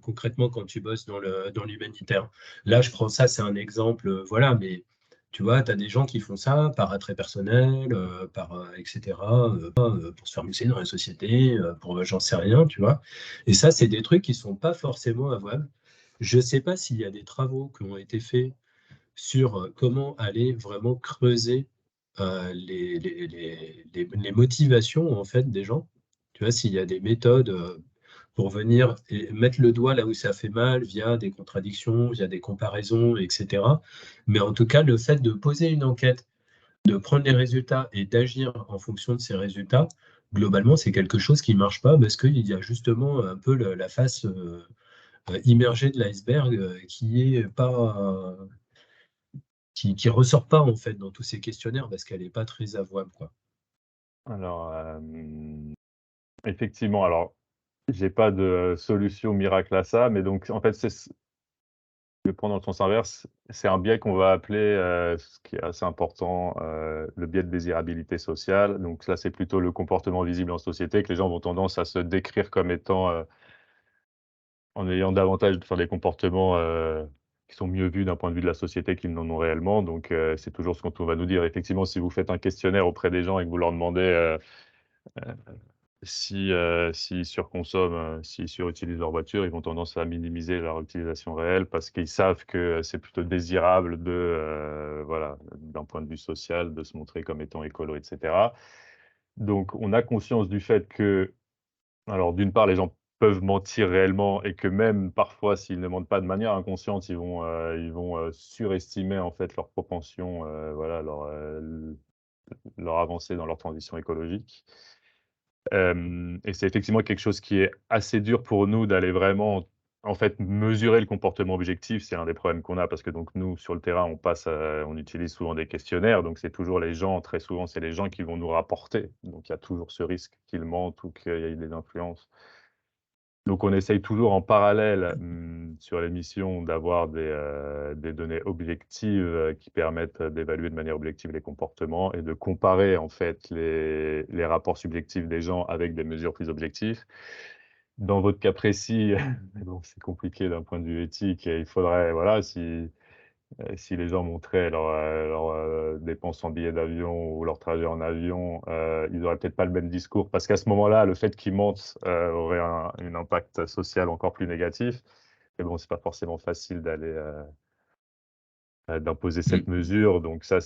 concrètement, quand tu bosses dans l'humanitaire. Là, je prends ça, c'est un exemple, voilà, mais tu vois, tu as des gens qui font ça par attrait personnel, etc., pour se faire mousser dans la société, pour j'en sais rien, tu vois. Et ça, c'est des trucs qui sont pas forcément avouables. Je ne sais pas s'il y a des travaux qui ont été faits sur comment aller vraiment creuser les motivations en fait des gens. Tu vois, s'il y a des méthodes pour venir et mettre le doigt là où ça fait mal via des contradictions, via des comparaisons, etc. Mais en tout cas, le fait de poser une enquête, de prendre les résultats et d'agir en fonction de ces résultats, globalement, c'est quelque chose qui ne marche pas parce qu'il y a justement un peu la face immergée de l'iceberg qui est pas qui ressort pas en fait dans tous ces questionnaires parce qu'elle n'est pas très avouable, quoi. Alors, effectivement, alors j'ai pas de solution miracle à ça, mais donc en fait, je vais prendre dans le sens inverse, c'est un biais qu'on va appeler, ce qui est assez important, le biais de désirabilité sociale. Donc là, c'est plutôt le comportement visible en société que les gens vont tendance à se décrire comme étant, en ayant davantage des comportements, qui sont mieux vus d'un point de vue de la société qu'ils n'en ont réellement. Donc c'est toujours ce qu'on va nous dire. Effectivement, si vous faites un questionnaire auprès des gens et que vous leur demandez, s'ils surconsomment, s'ils surutilisent leur voiture, ils vont tendance à minimiser leur utilisation réelle parce qu'ils savent que c'est plutôt désirable voilà, d'un point de vue social, de se montrer comme étant écolo, etc. Donc, on a conscience du fait que, alors d'une part, les gens peuvent mentir réellement et que même parfois, s'ils ne mentent pas de manière inconsciente, ils vont surestimer en fait leur propension, voilà, leur avancée dans leur transition écologique. Et c'est effectivement quelque chose qui est assez dur pour nous d'aller vraiment, en fait, mesurer le comportement objectif. C'est un des problèmes qu'on a parce que donc nous, sur le terrain, on utilise souvent des questionnaires, donc c'est toujours les gens, très souvent, c'est les gens qui vont nous rapporter. Donc il y a toujours ce risque qu'ils mentent ou qu'il y ait des influences. Donc on essaye toujours en parallèle, sur les missions d'avoir des données objectives, qui permettent d'évaluer de manière objective les comportements et de comparer en fait les rapports subjectifs des gens avec des mesures plus objectives. Dans votre cas précis, mais bon, c'est compliqué d'un point de vue éthique et il faudrait, voilà, si les gens montraient leurs dépenses en billets d'avion ou leur trajet en avion, ils n'auraient peut-être pas le même discours. Parce qu'à ce moment-là, le fait qu'ils mentent aurait un impact social encore plus négatif. Mais bon, c'est pas forcément facile d'imposer cette mesure. Donc ça,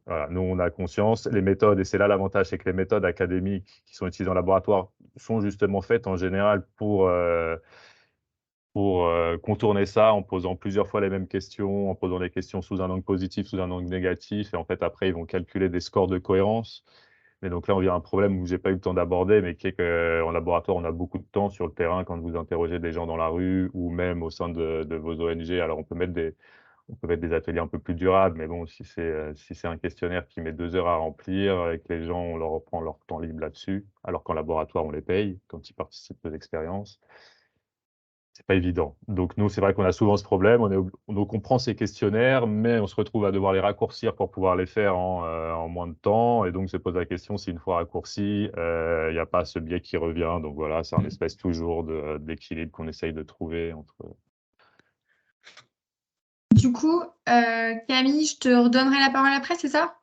voilà, nous, on a conscience. Les méthodes, et c'est là l'avantage, c'est que les méthodes académiques qui sont utilisées en laboratoire sont justement faites en général pour contourner ça en posant plusieurs fois les mêmes questions, en posant des questions sous un angle positif, sous un angle négatif. Et en fait, après, ils vont calculer des scores de cohérence. Mais donc là, on vient à un problème où j'ai pas eu le temps d'aborder, mais qui est qu'en laboratoire, on a beaucoup de temps sur le terrain quand vous interrogez des gens dans la rue ou même au sein de vos ONG. Alors, on peut mettre des ateliers un peu plus durables, mais bon, si c'est un questionnaire qui met 2 heures à remplir et que les gens, on leur reprend leur temps libre là-dessus, alors qu'en laboratoire, on les paye quand ils participent aux expériences. C'est pas évident. Donc nous, c'est vrai qu'on a souvent ce problème. Donc on prend ces questionnaires, mais on se retrouve à devoir les raccourcir pour pouvoir les faire en moins de temps. Et donc se pose la question si une fois raccourci, il n'y a pas ce biais qui revient. Donc voilà, c'est un espèce toujours d'équilibre qu'on essaye de trouver entre. Du coup, Camille, je te redonnerai la parole après, c'est ça?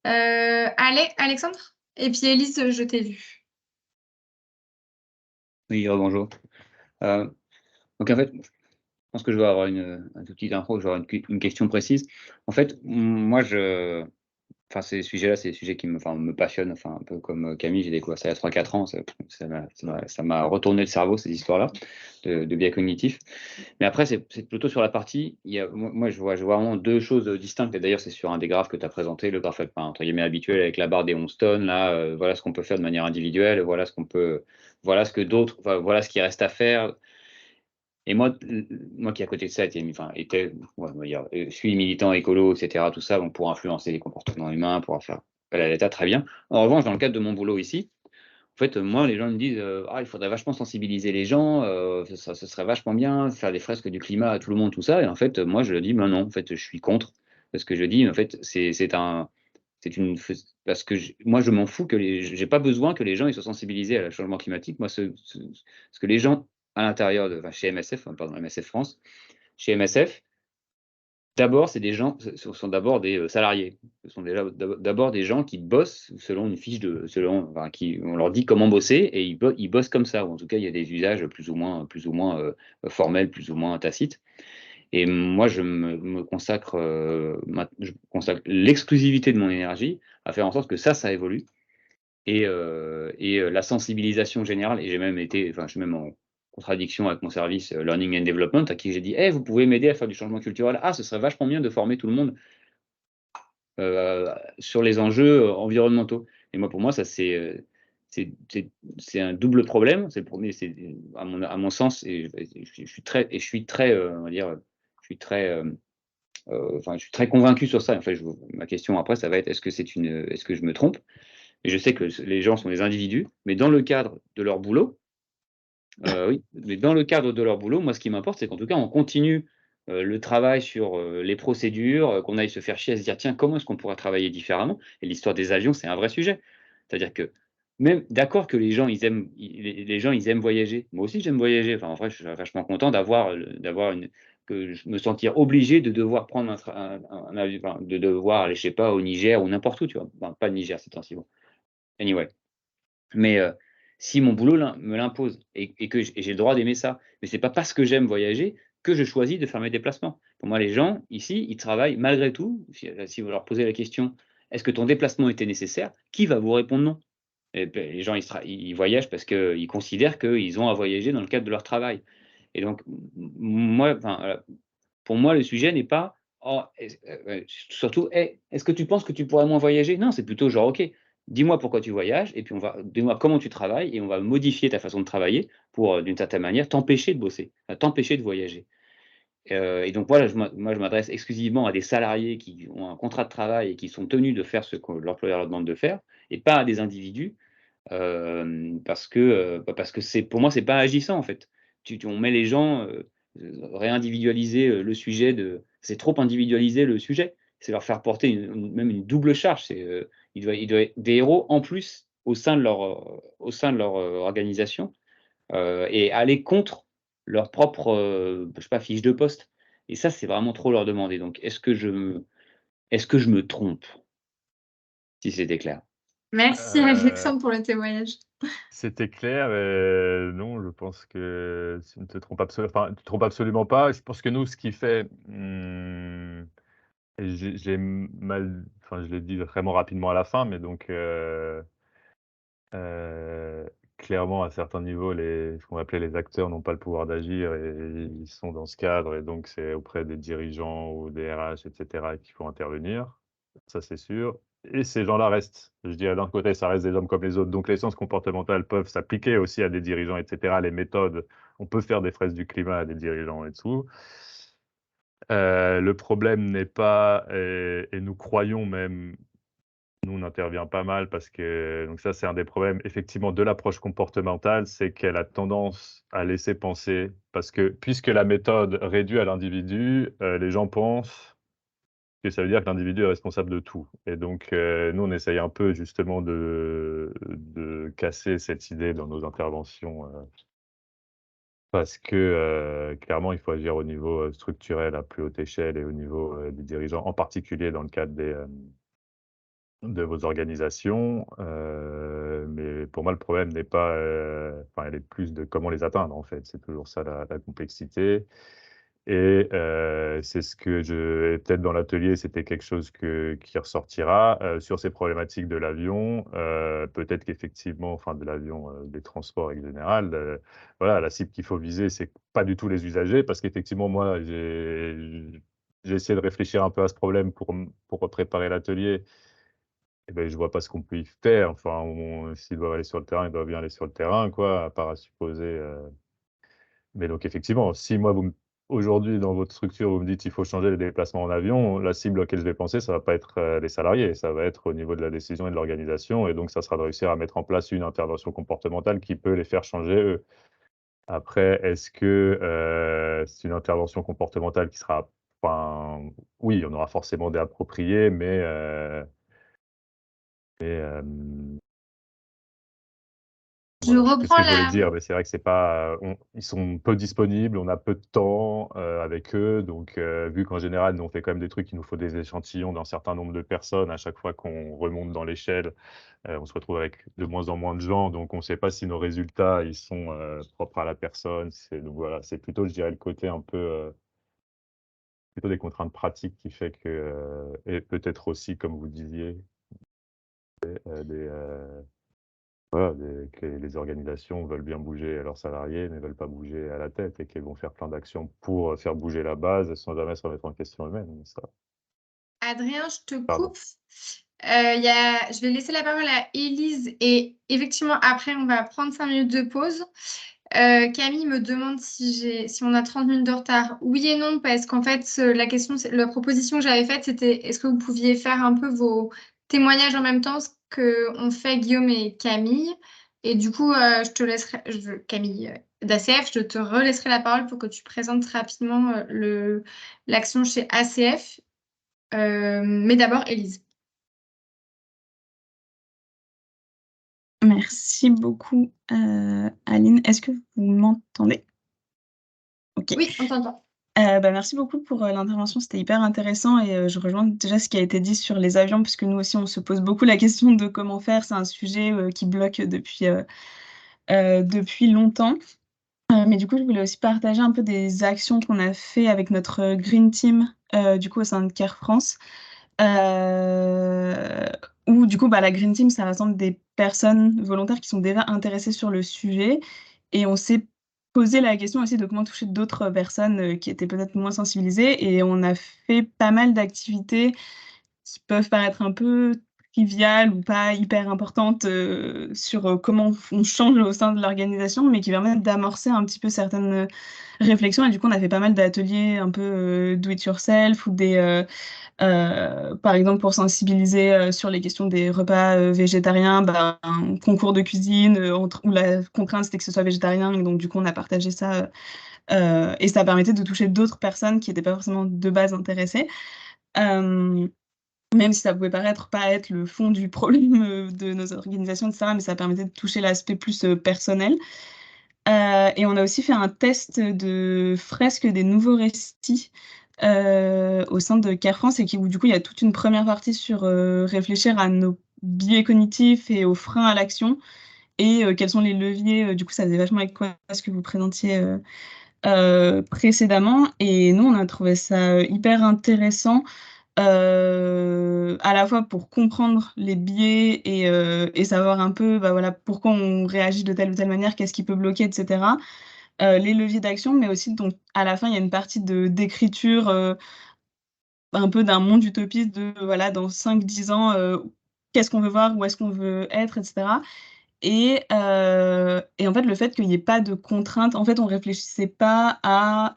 Alexandre? Et puis Élise, je t'ai vu. Oui, bonjour. Donc en fait, je pense que je vais avoir un tout petit intro, je vais avoir une question précise. En fait, moi, ces sujets-là, c'est des sujets qui me passionnent, un peu comme Camille, j'ai découvert ça il y a 3-4 ans, ça m'a retourné le cerveau, ces histoires-là, de biais cognitifs. Mais après, c'est plutôt sur la partie, moi, je vois vraiment deux choses distinctes, et d'ailleurs, c'est sur un des graphes que tu as présenté, le graphe entre guillemets habituel avec la barre des 11 tonnes, là, voilà ce qu'on peut faire de manière individuelle, voilà ce que d'autres, voilà ce qui reste à faire. Et moi qui à côté de ça suis militant écolo, etc., tout ça, bon, pour influencer les comportements humains, pour faire appel à l'État, très bien. En revanche, dans le cadre de mon boulot ici, en fait, moi, les gens me disent il faudrait vachement sensibiliser les gens, ce serait vachement bien, faire des fresques du climat à tout le monde, tout ça. Et en fait, moi, je dis non, en fait, je suis contre. Parce que je dis, en fait, parce que moi, je m'en fous j'ai pas besoin que les gens ils soient sensibilisés à changement climatique. Moi, ce que les gens à l'intérieur chez MSF, MSF France, chez MSF, d'abord, c'est des gens, ce sont d'abord des salariés. Ce sont d'abord des gens qui bossent selon une fiche on leur dit comment bosser et ils bossent comme ça. Ou en tout cas, il y a des usages plus ou moins formels, plus ou moins tacites. Et moi, je consacre l'exclusivité de mon énergie à faire en sorte que ça évolue. Et la sensibilisation générale, et je suis même en contradiction avec mon service Learning and Development, à qui j'ai dit vous pouvez m'aider à faire du changement culturel. Ce serait vachement bien de former tout le monde sur les enjeux environnementaux. Et moi, pour moi, ça c'est un double problème. C'est le premier, c'est à mon sens, et je suis très convaincu sur ça. En fait, ma question après, ça va être est-ce que je me trompe? Et je sais que les gens sont des individus, mais dans le cadre de leur boulot, oui, mais dans le cadre de leur boulot, moi, ce qui m'importe, c'est qu'en tout cas, on continue le travail sur les procédures, qu'on aille se faire chier à se dire tiens, comment est-ce qu'on pourrait travailler différemment? Et l'histoire des avions, c'est un vrai sujet. C'est-à-dire que même d'accord que les gens, ils aiment voyager. Moi aussi, j'aime voyager. En vrai, je suis vachement content que je me sentir obligé de devoir prendre un avion, de devoir aller, je sais pas, au Niger ou n'importe où, tu vois. Pas le Niger, c'est ainsi bon. Anyway. Mais si mon boulot me l'impose et que j'ai le droit d'aimer ça, mais c'est pas parce que j'aime voyager que je choisis de faire mes déplacements. Pour moi, les gens ici, ils travaillent malgré tout. Si vous leur posez la question, est-ce que ton déplacement était nécessaire? Qui va vous répondre non? Et ben, les gens, ils voyagent parce qu'ils considèrent qu'ils ont à voyager dans le cadre de leur travail. Et donc, moi, pour moi, le sujet n'est pas oh, surtout, est-ce que tu penses que tu pourrais moins voyager? Non, c'est plutôt genre, ok, dis-moi pourquoi tu voyages, et puis dis-moi comment tu travailles, et on va modifier ta façon de travailler pour, d'une certaine manière, t'empêcher de bosser, t'empêcher de voyager. Et donc voilà, moi, je m'adresse exclusivement à des salariés qui ont un contrat de travail et qui sont tenus de faire ce que l'employeur leur demande de faire, et pas à des individus, parce que pour moi, c'est pas agissant, en fait. On met les gens, réindividualiser, le sujet c'est trop individualiser le sujet. C'est leur faire porter même une double charge. Il doit être des héros en plus au sein de leur organisation, et aller contre leur propre, je sais pas, fiche de poste. Et ça, c'est vraiment trop leur demander. Donc est-ce que je me trompe? Si c'était clair. Merci Alexandre pour le témoignage. C'était clair et non, je pense que tu ne te trompes tu te trompes absolument pas. Je pense que nous, ce qui fait, et je l'ai dit vraiment rapidement à la fin, mais donc clairement, à certains niveaux, ce qu'on appelait les acteurs n'ont pas le pouvoir d'agir et ils sont dans ce cadre et donc c'est auprès des dirigeants ou des RH et cetera qu'il faut intervenir. Ça, c'est sûr et ces gens-là restent. Je dirais d'un côté, ça reste des hommes comme les autres, donc les sciences comportementales peuvent s'appliquer aussi à des dirigeants et cetera. Les méthodes, on peut faire des fraises du climat à des dirigeants et tout. Le problème n'est pas et nous croyons même nous, on intervient pas mal parce que donc ça, c'est un des problèmes effectivement de l'approche comportementale, c'est qu'elle a tendance à laisser penser parce que puisque la méthode réduit à l'individu, les gens pensent que ça veut dire que l'individu est responsable de tout et donc nous, on essaye un peu justement de casser cette idée dans nos interventions, parce que clairement, il faut agir au niveau, structurel à plus haute échelle et au niveau, des dirigeants, en particulier dans le cadre de vos organisations, mais pour moi, le problème n'est pas, elle est plus de comment les atteindre, en fait. C'est toujours ça la complexité et c'est ce que et peut-être dans l'atelier, c'était quelque chose qui ressortira, sur ces problématiques de l'avion, peut-être qu'effectivement, enfin de l'avion, des transports en général, voilà, la cible qu'il faut viser, c'est pas du tout les usagers parce qu'effectivement, moi, j'ai essayé de réfléchir un peu à ce problème pour préparer l'atelier et beh, je vois pas ce qu'on peut y faire. Enfin, s'ils doivent aller sur le terrain, ils doivent bien aller sur le terrain, quoi, à part à supposer, mais donc effectivement, si moi, aujourd'hui, dans votre structure, vous me dites: «Il faut changer les déplacements en avion», la cible auquel je vais penser, ça va pas être, les salariés, ça va être au niveau de la décision et de l'organisation et donc ça sera de réussir à mettre en place une intervention comportementale qui peut les faire changer eux. Après, est-ce que, c'est une intervention comportementale qui sera enfin, oui, on aura forcément des appropriés, mais Je voilà, je sais plus ce reprends que je voulais la dire, mais c'est vrai que c'est pas, ils sont peu disponibles, on a peu de temps, avec eux, donc vu qu'en général, nous, on fait quand même des trucs, il nous faut des échantillons d'un certain nombre de personnes à chaque fois qu'on remonte dans l'échelle, on se retrouve avec de moins en moins de gens, donc on ne sait pas si nos résultats, ils sont, propres à la personne. Donc voilà, c'est plutôt, je dirais, le côté un peu, plutôt des contraintes pratiques qui fait que, et peut-être aussi, comme vous disiez, des, voilà, que les organisations veulent bien bouger à leurs salariés, mais veulent pas bouger à la tête et qu'elles vont faire plein d'actions pour, faire bouger la base sans jamais se remettre en question eux-mêmes, ça Adrien, je te pardon. coupe. Je vais laisser la parole à Élise et effectivement, après, on va prendre 5 minutes de pause. Camille me demande si on a 30 minutes de retard. Oui et non, parce qu'en fait, la proposition que j'avais faite, c'était est-ce que vous pouviez faire un peu vos témoignages en même temps, ce qu'ont fait Guillaume et Camille. Et du coup, je te laisserai, Camille d'ACF, je te relaisserai la parole pour que tu présentes rapidement l'action chez ACF. Mais d'abord, Élise. Merci beaucoup, Aline. Est-ce que vous m'entendez? OK. Oui, on t'entend. Merci beaucoup pour, l'intervention, c'était hyper intéressant et je rejoins déjà ce qui a été dit sur les avions, puisque nous aussi on se pose beaucoup la question de comment faire. C'est un sujet, qui bloque depuis longtemps. Mais du coup, je voulais aussi partager un peu des actions qu'on a fait avec notre, green team, du coup au sein de Care France. Où du coup, la Green Team, ça rassemble des personnes volontaires qui sont déjà intéressées sur le sujet. Et on s'est posé la question aussi de comment toucher d'autres personnes qui étaient peut-être moins sensibilisées. Et on a fait pas mal d'activités qui peuvent paraître un peu triviales ou pas hyper importantes sur comment on change au sein de l'organisation, mais qui permettent d'amorcer un petit peu certaines réflexions. Et du coup, on a fait pas mal d'ateliers un peu do it yourself ou par exemple, pour sensibiliser sur les questions des repas végétariens, un concours de cuisine où la contrainte c'était que ce soit végétarien. Et donc, du coup, on a partagé ça et ça permettait de toucher d'autres personnes qui n'étaient pas forcément de base intéressées. Même si ça pouvait paraître pas être le fond du problème de nos organisations, etc., mais ça permettait de toucher l'aspect plus personnel. Et on a aussi fait un test de fresque des nouveaux récits au sein de CARE France, et où du coup il y a toute une première partie sur réfléchir à nos biais cognitifs et aux freins à l'action, et quels sont les leviers. Du coup, ça faisait vachement avec quoi ce que vous présentiez précédemment. Et nous, on a trouvé ça hyper intéressant, à la fois pour comprendre les biais et savoir un peu pourquoi on réagit de telle ou telle manière, qu'est-ce qui peut bloquer, etc. Les leviers d'action, mais aussi, donc, à la fin, il y a une partie d'écriture un peu d'un monde utopiste de, dans 5-10 ans, qu'est-ce qu'on veut voir, où est-ce qu'on veut être, etc. Et en fait, le fait qu'il n'y ait pas de contraintes, en fait, on réfléchissait pas à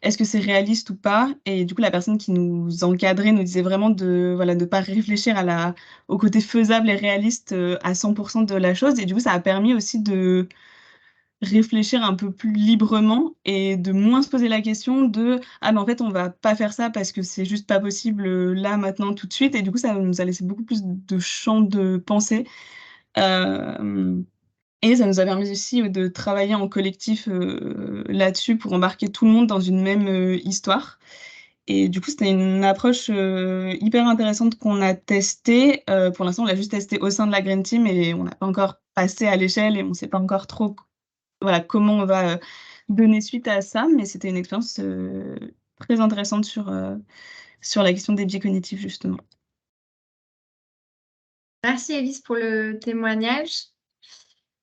est-ce que c'est réaliste ou pas. Et du coup, la personne qui nous encadrait nous disait vraiment de pas réfléchir au côté faisable et réaliste à 100% de la chose. Et du coup, ça a permis aussi de réfléchir un peu plus librement et de moins se poser la question de ah, mais en fait on va pas faire ça parce que c'est juste pas possible là maintenant tout de suite. Et du coup, ça nous a laissé beaucoup plus de champ de pensée et ça nous a permis aussi de travailler en collectif là-dessus pour embarquer tout le monde dans une même histoire. Et du coup, c'était une approche hyper intéressante qu'on a testée. Pour l'instant, on l'a juste testé au sein de la Green Team et on n'a pas encore passé à l'échelle et on ne sait pas encore trop comment on va donner suite à ça. Mais c'était une expérience très intéressante sur la question des biais cognitifs, justement. Merci Elise pour le témoignage.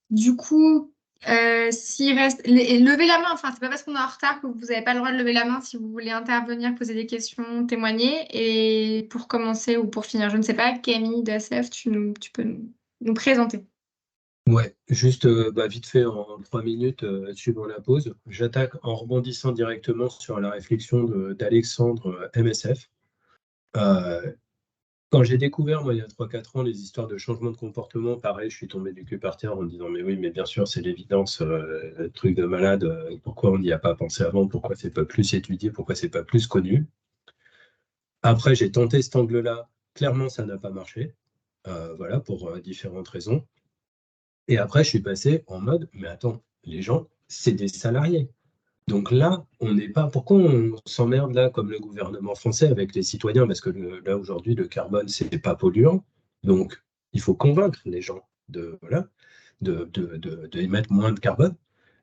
Du coup, s'il reste... Levez la main, enfin, c'est pas parce qu'on est en retard que vous n'avez pas le droit de lever la main si vous voulez intervenir, poser des questions, témoigner. Et pour commencer ou pour finir, je ne sais pas, Camille Dassef, tu peux nous présenter. Ouais, juste vite fait en 3 minutes, suivant la pause. J'attaque en rebondissant directement sur la réflexion d'Alexandre MSF. Quand j'ai découvert, moi, il y a 3-4 ans, les histoires de changement de comportement, pareil, je suis tombé du cul par terre en me disant, mais oui, mais bien sûr, c'est l'évidence, truc de malade, pourquoi on n'y a pas pensé avant, pourquoi c'est pas plus étudié, pourquoi c'est pas plus connu. Après, j'ai tenté cet angle-là, clairement, ça n'a pas marché, pour différentes raisons. Et après, je suis passé en mode, mais attends, les gens, c'est des salariés. Donc là, on n'est pas. Pourquoi on s'emmerde là, comme le gouvernement français, avec les citoyens? Parce que là, aujourd'hui, le carbone, c'est pas polluant. Donc, il faut convaincre les gens d'émettre moins de carbone.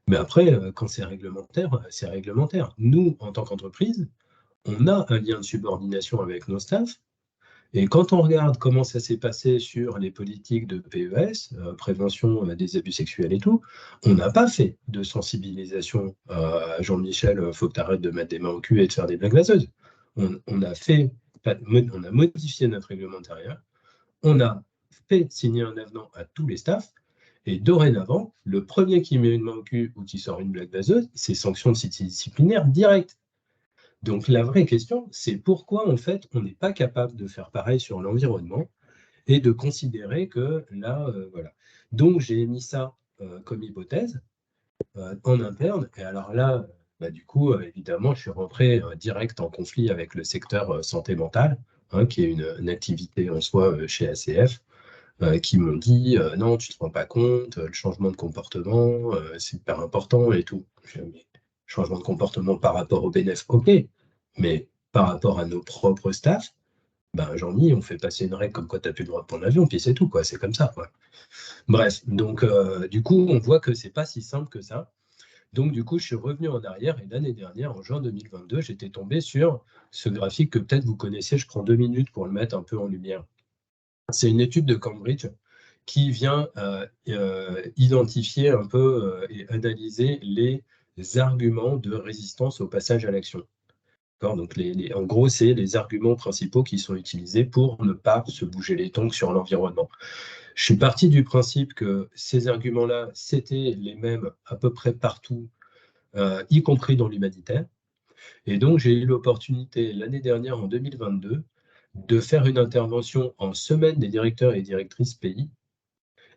Mais après, quand c'est réglementaire, c'est réglementaire. Nous, en tant qu'entreprise, on a un lien de subordination avec nos staffs. Et quand on regarde comment ça s'est passé sur les politiques de PES, prévention des abus sexuels et tout, on n'a pas fait de sensibilisation à Jean-Michel, faut que tu arrêtes de mettre des mains au cul et de faire des blagues vaseuses. On a modifié notre réglementariat, on a fait signer un avenant à tous les staffs, et dorénavant, le premier qui met une main au cul ou qui sort une blague vaseuse, c'est sanction disciplinaire directe. Donc la vraie question, c'est pourquoi en fait on n'est pas capable de faire pareil sur l'environnement et de considérer que là, voilà. Donc j'ai émis ça comme hypothèse en interne. Et alors là, du coup, évidemment, je suis rentré direct en conflit avec le secteur santé mentale, qui est une activité en soi chez ACF, qui m'ont dit non, tu ne te rends pas compte, le changement de comportement, c'est hyper important et tout. Mais changement de comportement par rapport au bénéfice, ok, mais par rapport à nos propres staffs, Jean-Mi, on fait passer une règle comme quoi tu n'as plus le droit de prendre l'avion, puis c'est tout, quoi, c'est comme ça, quoi. Bref, donc du coup, on voit que c'est pas si simple que ça. Donc, du coup, je suis revenu en arrière et l'année dernière, en juin 2022, j'étais tombé sur ce graphique que peut-être vous connaissez. Je prends 2 minutes pour le mettre un peu en lumière. C'est une étude de Cambridge qui vient identifier un peu et analyser les arguments de résistance au passage à l'action. Donc, en gros, c'est les arguments principaux qui sont utilisés pour ne pas se bouger les tongs sur l'environnement. Je suis parti du principe que ces arguments-là, c'était les mêmes à peu près partout, y compris dans l'humanitaire. Et donc, j'ai eu l'opportunité l'année dernière, en 2022, de faire une intervention en semaine des directeurs et directrices pays.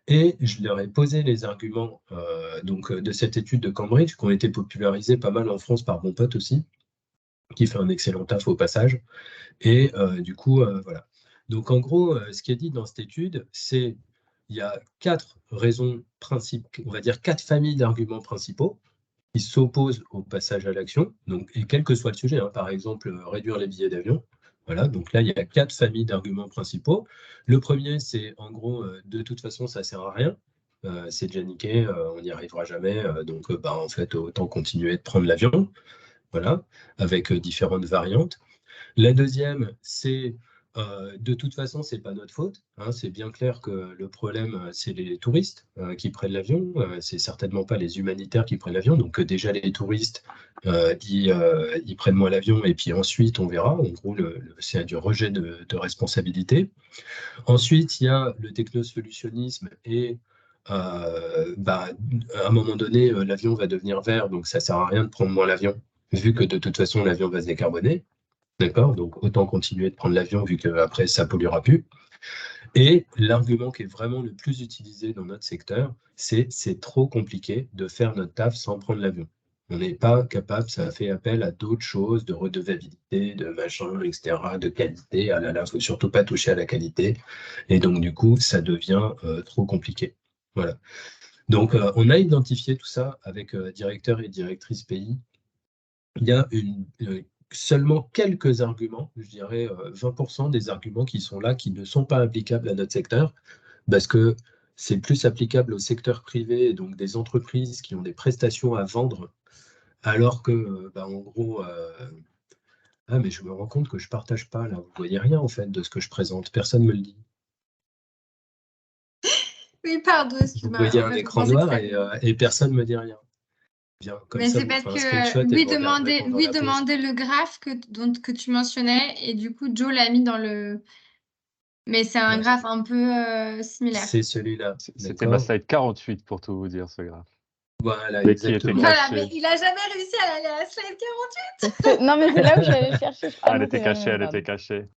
Et je leur ai posé les arguments de cette étude de Cambridge, qui ont été popularisés pas mal en France par mon pote aussi, qui fait un excellent taf au passage. Et du coup, voilà. Donc, en gros, ce qui est dit dans cette étude, c'est qu'il y a 4 raisons principales, on va dire 4 familles d'arguments principaux qui s'opposent au passage à l'action, et quel que soit le sujet, hein, par exemple, réduire les billets d'avion. Voilà, donc là, il y a 4 familles d'arguments principaux. Le premier, c'est en gros, de toute façon, ça ne sert à rien. C'est déjà niqué, on n'y arrivera jamais. Donc, en fait, autant continuer de prendre l'avion. Voilà, avec différentes variantes. La deuxième, c'est de toute façon, ce n'est pas notre faute. Hein, c'est bien clair que le problème, c'est les touristes qui prennent l'avion. C'est certainement pas les humanitaires qui prennent l'avion. Donc déjà, les touristes, ils prennent moins l'avion et puis ensuite, on verra. En gros, c'est du rejet de responsabilité. Ensuite, il y a le technosolutionnisme et à un moment donné, l'avion va devenir vert, donc ça ne sert à rien de prendre moins l'avion, vu que de toute façon, l'avion va se décarboner. D'accord? Donc, autant continuer de prendre l'avion vu qu'après, ça ne polluera plus. Et l'argument qui est vraiment le plus utilisé dans notre secteur, c'est trop compliqué de faire notre taf sans prendre l'avion. On n'est pas capable, ça fait appel à d'autres choses, de redevabilité, de machin, etc., de qualité. Ah là là, il ne faut surtout pas toucher à la qualité. Et donc, du coup, ça devient trop compliqué. Voilà. Donc, on a identifié tout ça avec directeur et directrice pays. Il y a seulement quelques arguments, je dirais 20% des arguments qui sont là, qui ne sont pas applicables à notre secteur, parce que c'est plus applicable au secteur privé, donc des entreprises qui ont des prestations à vendre, alors que, en gros, ah, mais je me rends compte que je ne partage pas, là, vous ne voyez rien, en fait, de ce que je présente, personne ne me le dit. Oui, pardon, Vous excuse-moi. voyez En un fait, on écran pensait que noir ça- et personne ne me dit rien. Bien, comme Mais ça, c'est vous parce faites un screenshot que et lui vous regarderez pendant la pause. demandait le graphe que tu mentionnais et du coup, Joe l'a mis dans le... Mais c'est un Ouais. graphe un peu similaire. C'est celui-là, C'était ma d'accord? slide 48 pour tout vous dire, ce graphe. Voilà, Mais qui était exactement. Voilà, caché. mais il a jamais réussi à aller à la slide 48. Non, mais c'est là où je suis allée chercher. Ah, elle non, était c'est la cachée, même, elle pardon. était cachée.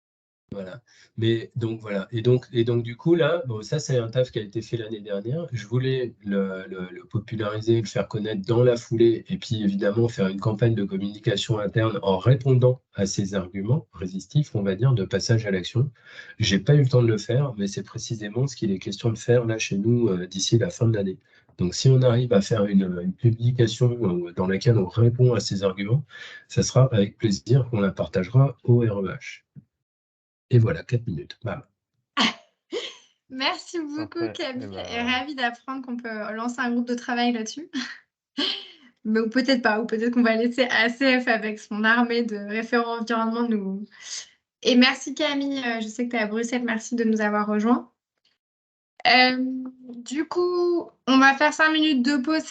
Voilà. Mais donc voilà. Et donc du coup là, bon, ça c'est un taf qui a été fait l'année dernière. Je voulais le populariser, le faire connaître dans la foulée, et puis évidemment faire une campagne de communication interne en répondant à ces arguments résistifs, on va dire, de passage à l'action. J'ai pas eu le temps de le faire, mais c'est précisément ce qu'il est question de faire là chez nous d'ici la fin de l'année. Donc si on arrive à faire une publication dans laquelle on répond à ces arguments, ça sera avec plaisir qu'on la partagera au REH. Et voilà, 4 minutes. Bam. Merci beaucoup, Parfait. Camille. Eh ben, Et ravie d'apprendre qu'on peut lancer un groupe de travail là-dessus. Mais ou peut-être pas, ou peut-être qu'on va laisser ACF avec son armée de référents environnement nous. Et merci Camille, je sais que tu es à Bruxelles, merci de nous avoir rejoints. Du coup, on va faire 5 minutes de pause.